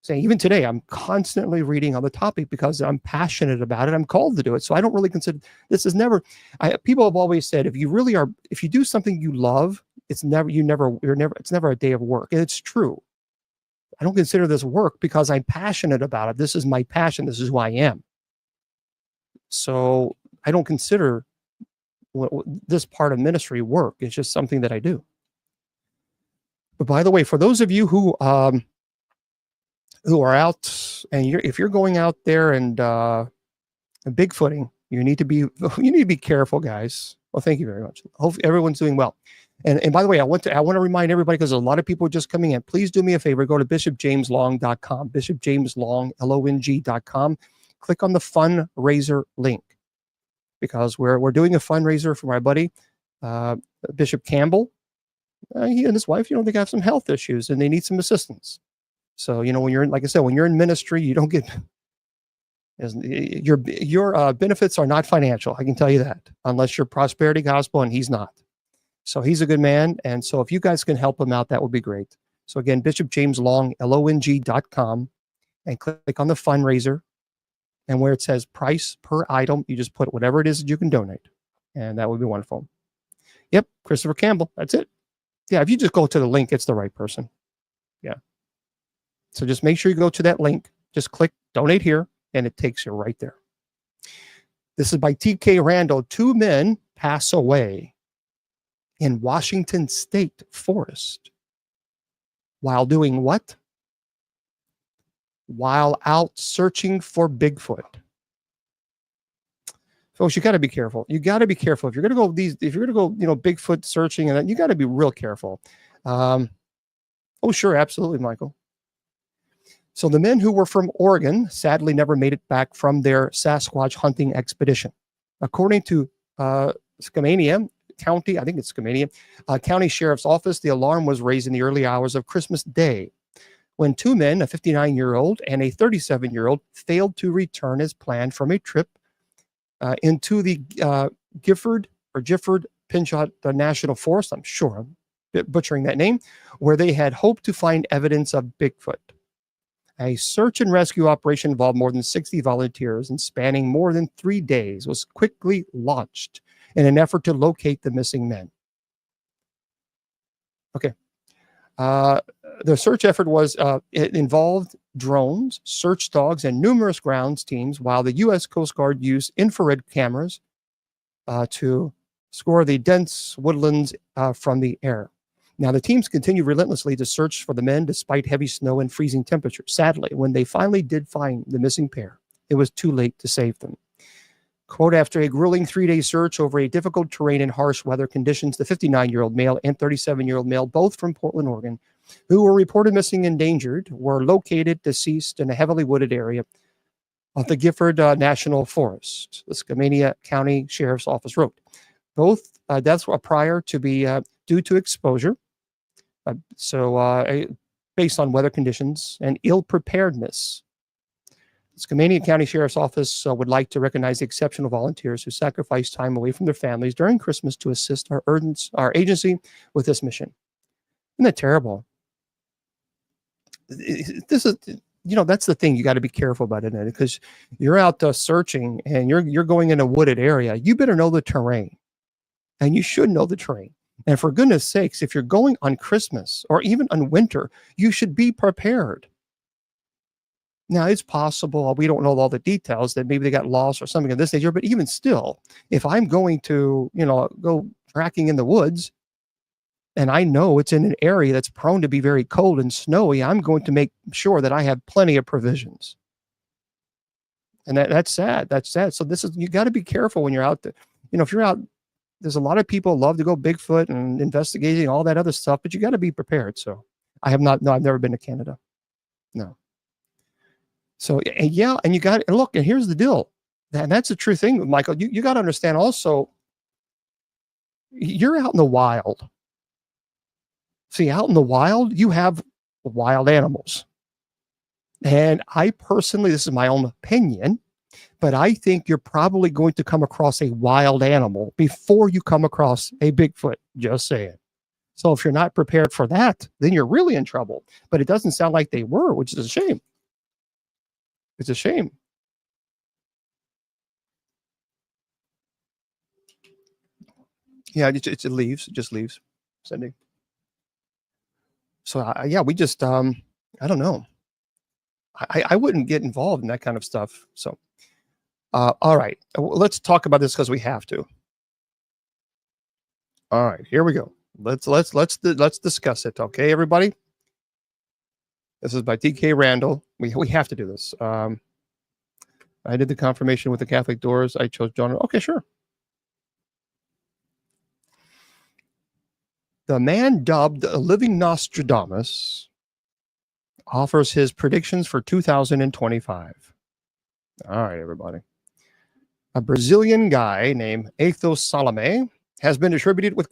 So even today, I'm constantly reading on the topic because I'm passionate about it. I'm called to do it. So I don't really consider this is never. People have always said if you do something you love, it's never a day of work. And it's true. I don't consider this work because I'm passionate about it. This is my passion. This is who I am. So I don't consider this part of ministry work. It's just something that I do. But by the way, for those of you who are out and if you're going out there and bigfooting, you need to be careful, guys. Well, thank you very much. Hope everyone's doing well. And by the way, I want to remind everybody, because a lot of people are just coming in. Please do me a favor. Go to bishopjameslong.com, bishopjameslong.com. Click on the fundraiser link, because we're doing a fundraiser for my buddy Bishop Campbell. He and his wife, they have some health issues and they need some assistance. So when you're like I said, when you're in ministry, you don't get your benefits are not financial. I can tell you that, unless you're prosperity gospel, and he's not. So he's a good man. And so if you guys can help him out, that would be great. So again, bishopjameslong.com, and click on the fundraiser. And where it says price per item, you just put whatever it is that you can donate. And that would be wonderful. Yep, Christopher Campbell. That's it. Yeah, if you just go to the link, it's the right person. Yeah. So just make sure you go to that link. Just click donate here, and it takes you right there. This is by T.K. Randall. 2 men pass away in Washington State forest while doing what? While out searching for Bigfoot. Folks, you got to be careful. You got to be careful. If you're going to go Bigfoot searching, and you got to be real careful. Oh, sure. Absolutely, Michael. So the men who were from Oregon sadly never made it back from their Sasquatch hunting expedition. According to Skamania County, I think it's Skamania, County Sheriff's Office, the alarm was raised in the early hours of Christmas Day when 2 men, a 59-year-old and a 37-year-old, failed to return as planned from a trip into the Gifford Pinchot National Forest. I'm sure I'm butchering that name, where they had hoped to find evidence of Bigfoot. A search and rescue operation involved more than 60 volunteers and spanning more than 3 days was quickly launched in an effort to locate the missing men. Okay. The search effort it involved drones, search dogs, and numerous grounds teams, while the U.S. Coast Guard used infrared cameras to score the dense woodlands from the air. Now, the teams continued relentlessly to search for the men despite heavy snow and freezing temperatures. Sadly, when they finally did find the missing pair, it was too late to save them. Quote, after a grueling 3-day search over a difficult terrain and harsh weather conditions, the 59-year-old male and 37-year-old male, both from Portland, Oregon, who were reported missing and endangered, were located deceased in a heavily wooded area of the Gifford National Forest, the Skamania County Sheriff's Office wrote. Both deaths were prior to be due to exposure, based on weather conditions and ill preparedness. The Skamania County Sheriff's Office would like to recognize the exceptional volunteers who sacrificed time away from their families during Christmas to assist our agency with this mission. Isn't that terrible? This is, that's the thing you got to be careful about, isn't it? Because you're out searching and you're going in a wooded area. You better know the terrain, and you should know the terrain. And for goodness sakes, if you're going on Christmas or even on winter, you should be prepared. Now, it's possible, we don't know all the details, that maybe they got lost or something of this nature, but even still, if I'm going to, go tracking in the woods, and I know it's in an area that's prone to be very cold and snowy, I'm going to make sure that I have plenty of provisions. And that's sad. That's sad. So you got to be careful when you're out there. If you're out, there's a lot of people love to go Bigfoot and investigating all that other stuff, but you got to be prepared. So I've never been to Canada. No. So, and you got to look, and here's the deal. And that's the true thing, Michael. You got to understand also, you're out in the wild. See, out in the wild, you have wild animals. And I personally, this is my own opinion, but I think you're probably going to come across a wild animal before you come across a Bigfoot, just saying. So if you're not prepared for that, then you're really in trouble. But it doesn't sound like they were, which is a shame. It's a shame. Yeah, it just leaves, Cindy. So we just, I don't know. I wouldn't get involved in that kind of stuff. So, all right, let's talk about this because we have to. All right, here we go. Let's discuss it. Okay, everybody. This is by DK Randall. We have to do this. I did the confirmation with the Catholic Doors. I chose John. Okay, sure. The man dubbed a living Nostradamus offers his predictions for 2025. All right, everybody. A Brazilian guy named Athos Salome has been attributed with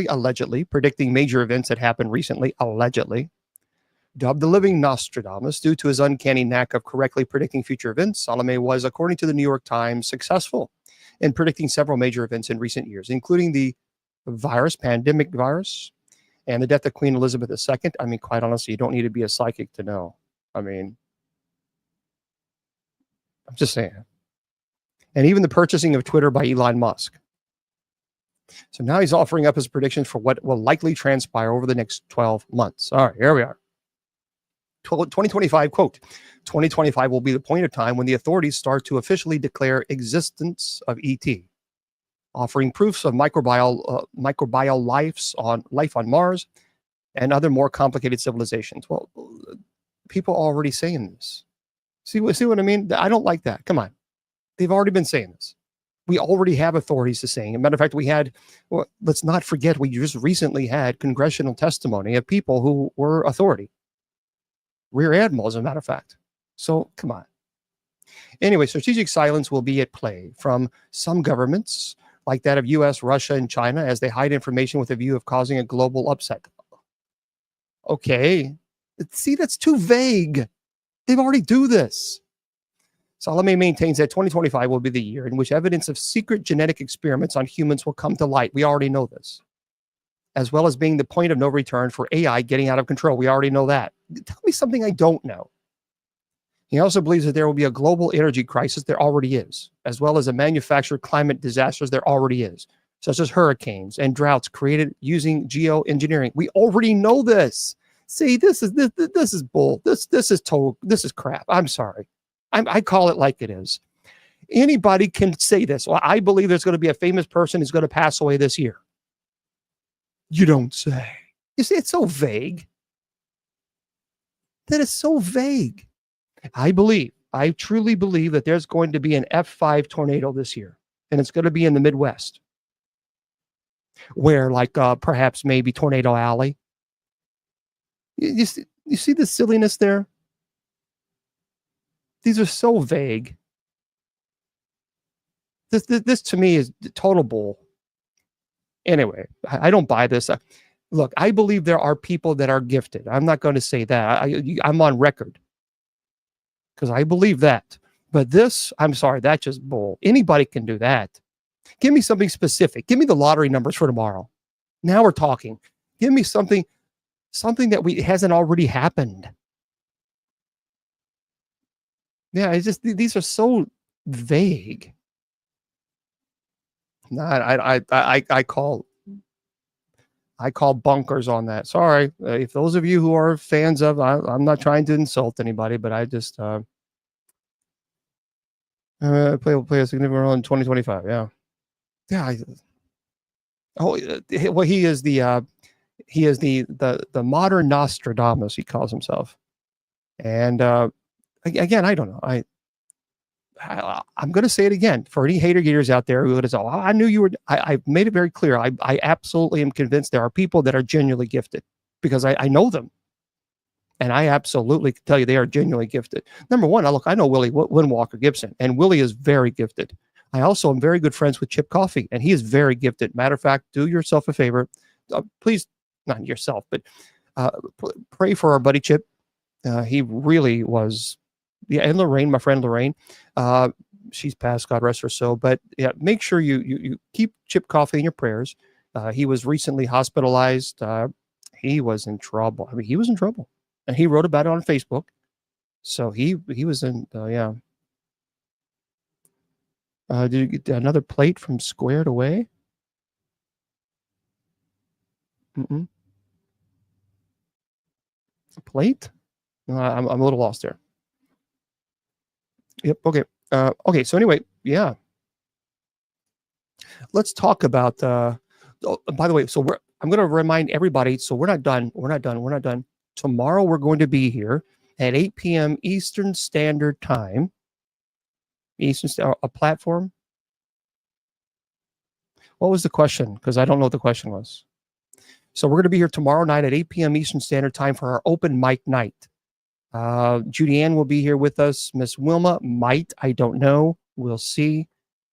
allegedly predicting major events that happened recently, allegedly. Dubbed the living Nostradamus due to his uncanny knack of correctly predicting future events, Salome was, according to the New York Times, successful in predicting several major events in recent years, including the pandemic virus, and the death of Queen Elizabeth II. I mean, quite honestly, you don't need to be a psychic to know. I mean, I'm just saying. And even the purchasing of Twitter by Elon Musk. So now he's offering up his predictions for what will likely transpire over the next 12 months. All right, here we are. 2025, quote, 2025 will be the point of time when the authorities start to officially declare existence of ET, offering proofs of microbial life on Mars and other more complicated civilizations. Well, people are already saying this. See what I mean? I don't like that. Come on. They've already been saying this. We already have authorities to saying. As a matter of fact, let's not forget, we just recently had congressional testimony of people who were authority. Rear admirals, as a matter of fact. So come on. Anyway, strategic silence will be at play from some governments, like that of US, Russia, and China, as they hide information with a view of causing a global upset. Okay. See, that's too vague. They've already do this. Salome maintains that 2025 will be the year in which evidence of secret genetic experiments on humans will come to light. We already know this. As well as being the point of no return for AI getting out of control. We already know that. Tell me something I don't know. He also believes that there will be a global energy crisis. There already is, as well as a manufactured climate disasters. There already is, such as hurricanes and droughts created using geoengineering. We already know this. See, this is bull. This is crap. I'm sorry. I call it like it is. Anybody can say this. Well, I believe there's going to be a famous person who's going to pass away this year. You don't say. You see, it's so vague. That is so vague. I truly believe that there's going to be an F5 tornado this year. and it's going to be in the Midwest, where like perhaps maybe Tornado Alley. You see the silliness there? These are so vague. This to me is total bull. Anyway, I don't buy this. Look, I believe there are people that are gifted. I'm not going to say that. I'm on record because I believe that. But this, I'm sorry, that's just bull. Anybody can do that. Give me something specific. Give me the lottery numbers for tomorrow. Now we're talking. Give me something that hasn't already happened. Yeah, it's just these are so vague. No, I call bunkers on that. Sorry, if those of you who are fans of, I'm not trying to insult anybody, but I just play a significant role in 2025. Yeah, yeah. Well, he is the modern Nostradamus. He calls himself, and again, I don't know. I'm going to say it again for any hater gators out there who is, oh, I knew you were. I've made it very clear. I absolutely am convinced there are people that are genuinely gifted because I know them, and I absolutely can tell you they are genuinely gifted. Number one, I know Willie Windwalker Gibson, and Willie is very gifted. I also am very good friends with Chip Coffey, and he is very gifted. Matter of fact, do yourself a favor, please, not yourself, but pray for our buddy Chip. He really was. Yeah, and Lorraine, my friend Lorraine, she's passed, God rest her soul. But yeah, make sure you keep Chip Coffey in your prayers. He was recently hospitalized. He was in trouble. I mean, he was in trouble, and he wrote about it on Facebook. So he was in yeah. Did you get another plate from Squared Away? Mm-mm. A plate? No, I'm a little lost there. Yep. Okay. Okay. So anyway, yeah. Let's talk about. By the way, so I'm going to remind everybody. So we're not done. We're not done. We're not done. Tomorrow we're going to be here at 8 p.m. Eastern Standard Time. A platform. What was the question? Because I don't know what the question was. So we're going to be here tomorrow night at 8 p.m. Eastern Standard Time for our open mic night. Judy Ann will be here with us. Miss Wilma might. I don't know. We'll see.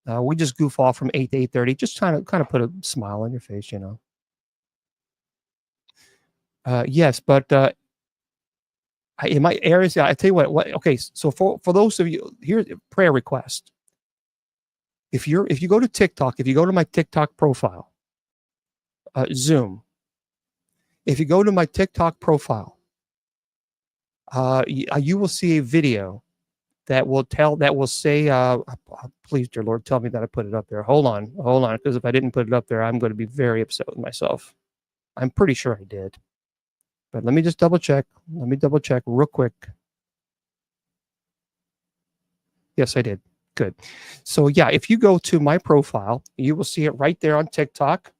We just goof off from 8 to 8:30, just trying to kind of put a smile on your face, you know. Yes, but in my areas, I tell you what. Okay, so for those of you, here's a prayer request. If you go to TikTok, if you go to my TikTok profile, Zoom. If you go to my TikTok profile, you will see a video that will say, please, dear Lord, tell me that I put it up there. Hold on, because if I didn't put it up there, I'm going to be very upset with myself. I'm pretty sure I did. But let me just double check. Let me double check real quick. Yes, I did. Good. So yeah, if you go to my profile, you will see it right there on TikTok.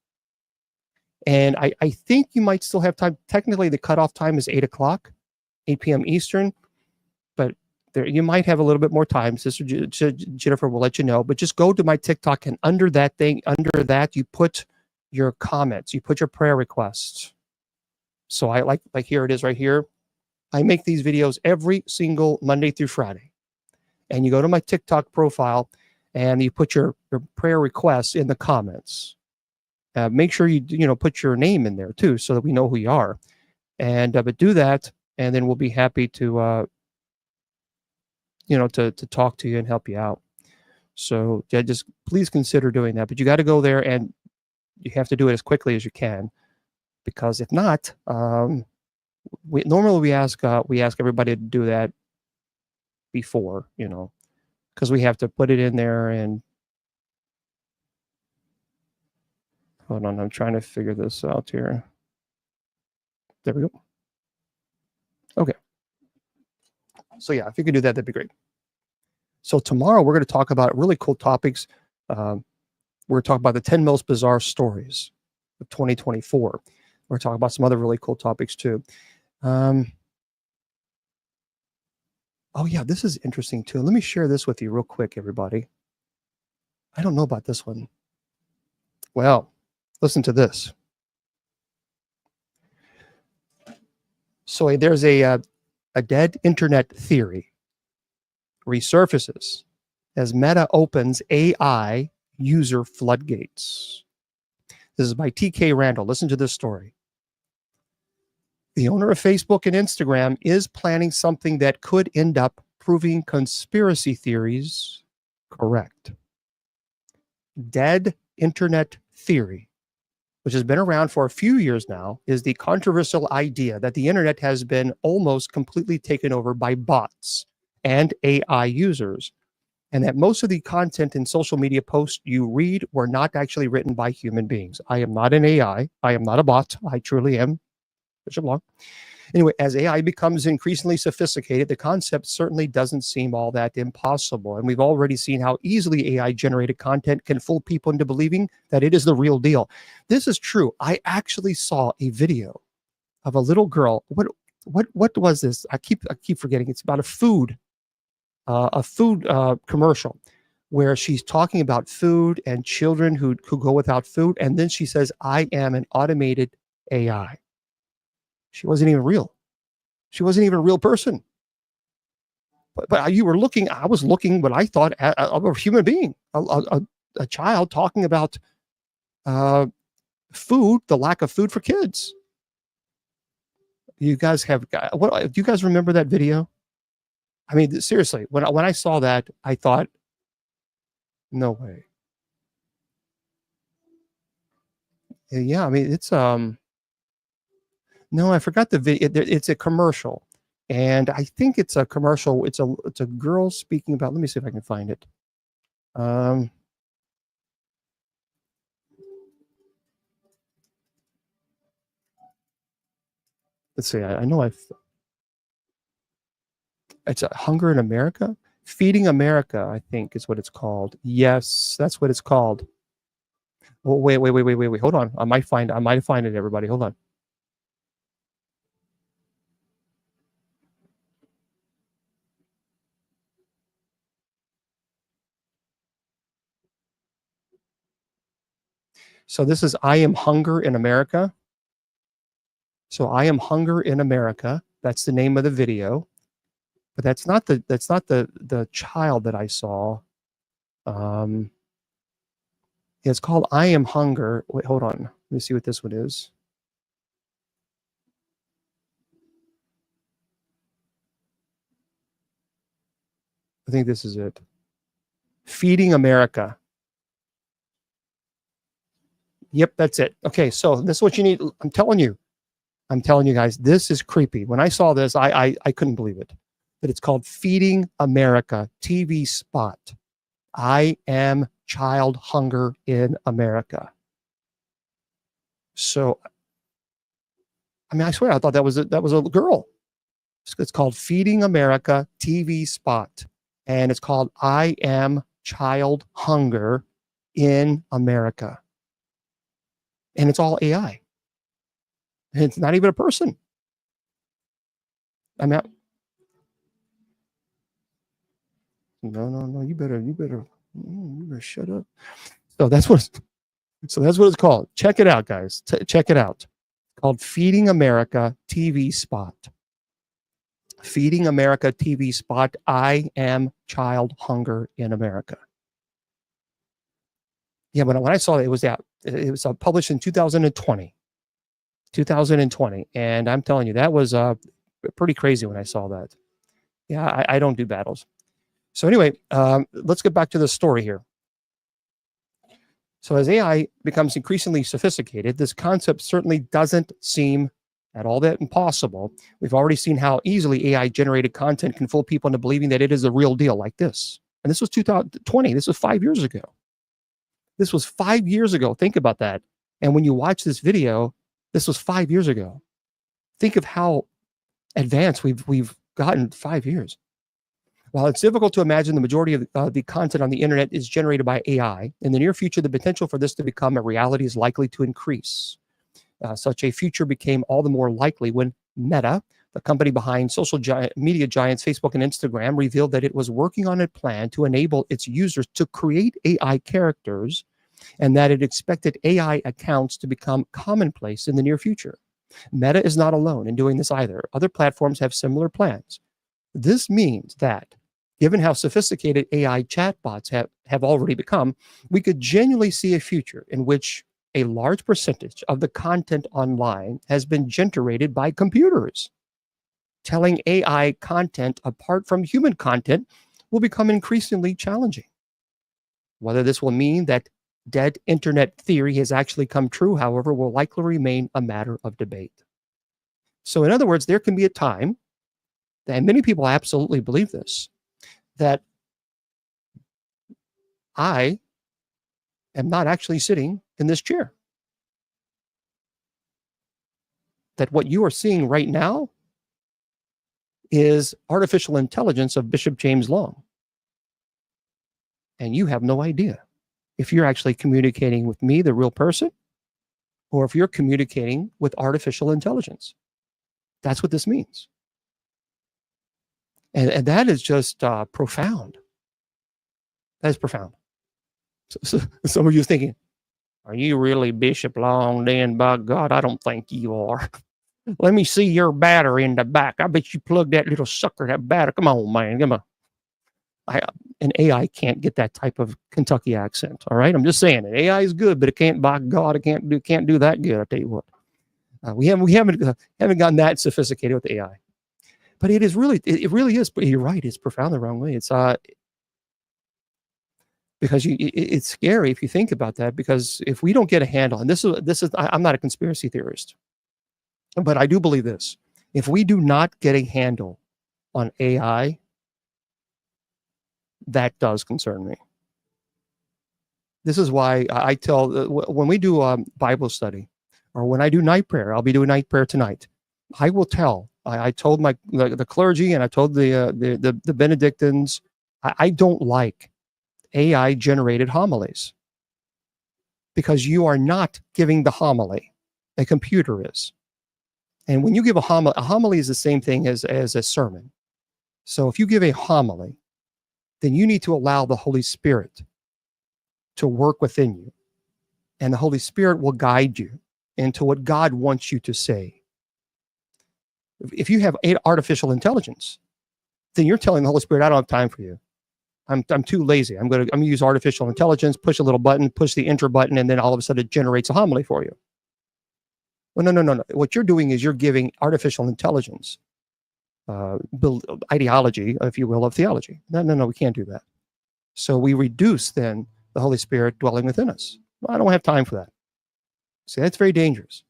And I think you might still have time. Technically, the cutoff time is 8 o'clock, 8 p.m. Eastern. But there, you might have a little bit more time. Sister Jennifer will let you know. But just go to my TikTok, and under that, you put your comments. You put your prayer requests. So I like here it is right here. I make these videos every single Monday through Friday. And you go to my TikTok profile, and you put your prayer requests in the comments. Make sure you put your name in there too, so that we know who you are. And but do that, and then we'll be happy to to talk to you and help you out. So yeah, just please consider doing that. But you got to go there, and you have to do it as quickly as you can, because if not, we ask everybody to do that before, because we have to put it in there. And hold on, I'm trying to figure this out here. There we go. Okay. So yeah, if you could do that, that'd be great. So tomorrow we're going to talk about really cool topics. We're going to talk about the 10 most bizarre stories of 2024. We're talking about some other really cool topics too. Oh yeah, this is interesting too. Let me share this with you real quick, everybody. I don't know about this one. Well, listen to this. So there's a dead internet theory resurfaces as Meta opens AI user floodgates. This is by TK Randall. Listen to this story. The owner of Facebook and Instagram is planning something that could end up proving conspiracy theories correct. Dead internet theory, which has been around for a few years now, is the controversial idea that the internet has been almost completely taken over by bots and AI users, and that most of the content in social media posts you read were not actually written by human beings. I am not an AI. I am not a bot. I truly am Bishop Long. Anyway, as AI becomes increasingly sophisticated, the concept certainly doesn't seem all that impossible. And we've already seen how easily AI-generated content can fool people into believing that it is the real deal. This is true. I actually saw a video of a little girl. What was this? I keep forgetting. It's about a food commercial where she's talking about food and children who go without food, and then she says, "I am an automated AI." She wasn't even real. She wasn't even a real person. But you were looking, I was looking what I thought of a human being, a child talking about food, the lack of food for kids. You guys have, do you guys remember that video? I mean, seriously, when I saw that, I thought, no way. Yeah, I mean, it's no, I forgot the video. It's a commercial, and I think it's a commercial. It's a girl speaking about. Let me see if I can find it. Let's see. I know it's a Hunger in America, Feeding America. I think is what it's called. Yes, that's what it's called. Oh, wait. Hold on. I might find it. Everybody, hold on. So this is I Am Hunger in America. So I Am Hunger in America. That's the name of the video. But that's not the child that I saw. It's called I Am Hunger. Wait, hold on. Let me see what this one is. I think this is it. Feeding America. Yep, that's it. Okay, so this is what you need. I'm telling you guys, this is creepy. When I saw this, I couldn't believe it. But it's called Feeding America TV spot. I am child hunger in America. So, I mean, I swear I thought that was a girl. It's called Feeding America TV spot, and it's called I Am Child Hunger in America. And it's all AI. And it's not even a person. I mean, no, you better shut up. So that's what it's called. Check it out, guys. Check it out. It's called Feeding America TV spot. Feeding America TV spot. I am child hunger in America. Yeah, but when I saw it, it was published in 2020. And I'm telling you, that was pretty crazy when I saw that. Yeah, I don't do battles. So anyway, let's get back to the story here. So as AI becomes increasingly sophisticated, this concept certainly doesn't seem at all that impossible. We've already seen how easily AI-generated content can fool people into believing that it is the real deal, like this. And this was 2020. This was 5 years ago. This was 5 years ago. Think about that. And when you watch this video, this was 5 years ago. Think of how advanced we've gotten 5 years. While it's difficult to imagine the majority of the content on the internet is generated by AI, in the near future, the potential for this to become a reality is likely to increase. Such a future became all the more likely when Meta, the company behind media giants Facebook and Instagram, revealed that it was working on a plan to enable its users to create AI characters, and that it expected AI accounts to become commonplace in the near future. Meta is not alone in doing this either. Other platforms have similar plans. This means that, given how sophisticated AI chatbots have already become, we could genuinely see a future in which a large percentage of the content online has been generated by computers. Telling AI content apart from human content will become increasingly challenging. Whether this will mean that dead internet theory has actually come true, however, will likely remain a matter of debate. So, in other words, there can be a time, and many people absolutely believe this, that I am not actually sitting in this chair. That what you are seeing right now is artificial intelligence of Bishop James Long. And you have no idea if you're actually communicating with me, the real person, or if you're communicating with artificial intelligence. That's what this means. And that is just profound. That is profound. So some of you are thinking, are you really Bishop Long? Then, by God, I don't think you are. Let me see your battery in the back. I bet you plugged that little sucker, that battery. Come on, man. Come on. An AI can't get that type of Kentucky accent. All right, I'm just saying it. AI is good, but it can't. By God, it can't do that good. I tell you what, we haven't gotten that sophisticated with AI. But it is really, it really is. But you're right. It's profound the wrong way. It's because it's scary if you think about that. Because if we don't get a handle, and this is, I'm not a conspiracy theorist, but I do believe this: if we do not get a handle on AI, that does concern me. This is why I tell, when we do a Bible study, or when I do night prayer, I'll be doing night prayer tonight. I will tell. I told the clergy, and I told the Benedictines, I don't like AI generated homilies, because you are not giving the homily. A computer is. And when you give a homily is the same thing as a sermon. So if you give a homily, then you need to allow the Holy Spirit to work within you. And the Holy Spirit will guide you into what God wants you to say. If you have artificial intelligence, then you're telling the Holy Spirit, I don't have time for you. I'm too lazy. I'm gonna use artificial intelligence, push a little button, push the enter button, and then all of a sudden it generates a homily for you. Well, no. What you're doing is you're giving artificial intelligence ideology, if you will, of theology. No, we can't do that. So we reduce then the Holy Spirit dwelling within us. Well, I don't have time for that. See, that's very dangerous.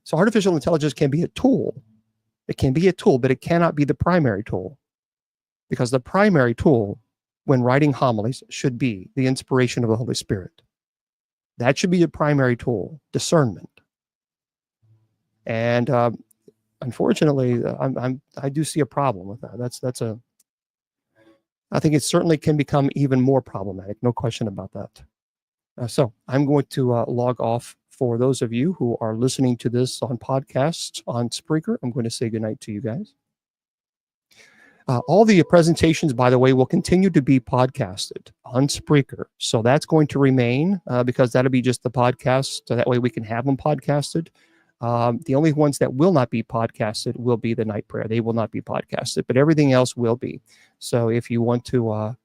So artificial intelligence can be a tool. It can be a tool, but it cannot be the primary tool, because the primary tool when writing homilies should be the inspiration of the Holy Spirit. That should be the primary tool, discernment. And unfortunately, I do see a problem with that. I think it certainly can become even more problematic. No question about that. So I'm going to log off. For those of you who are listening to this on podcasts on Spreaker, I'm going to say goodnight to you guys. All the presentations, by the way, will continue to be podcasted on Spreaker. So that's going to remain because that'll be just the podcast. So that way we can have them podcasted. The only ones that will not be podcasted will be the night prayer. They will not be podcasted, but everything else will be. So if you want to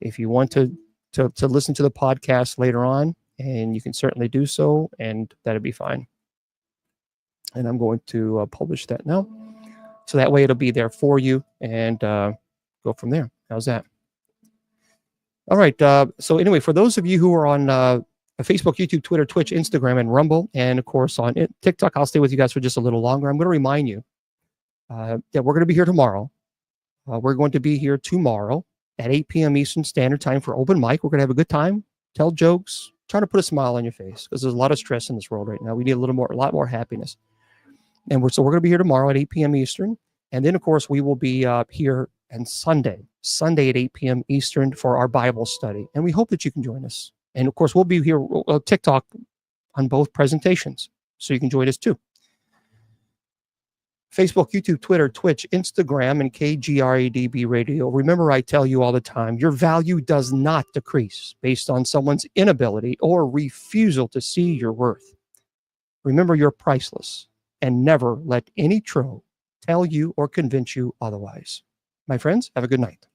listen to the podcast later on, and you can certainly do so, and that'll be fine. And I'm going to publish that now. So that way it'll be there for you, and go from there. How's that? All right. So anyway, for those of you who are on Facebook, YouTube, Twitter, Twitch, Instagram, and Rumble, and of course on TikTok, I'll stay with you guys for just a little longer. I'm going to remind you that we're going to be here tomorrow. We're going to be here tomorrow at 8 p.m. Eastern Standard Time for open mic. We're going to have a good time, tell jokes, try to put a smile on your face, because there's a lot of stress in this world right now. We need a lot more happiness. And we're going to be here tomorrow at 8 p.m. Eastern. And then, of course, we will be here on Sunday at 8 p.m. Eastern for our Bible study. And we hope that you can join us. And, of course, we'll be here TikTok on both presentations, so you can join us too. Facebook, YouTube, Twitter, Twitch, Instagram, and KGRADB Radio. Remember, I tell you all the time, your value does not decrease based on someone's inability or refusal to see your worth. Remember, you're priceless, and never let any troll tell you or convince you otherwise. My friends, have a good night.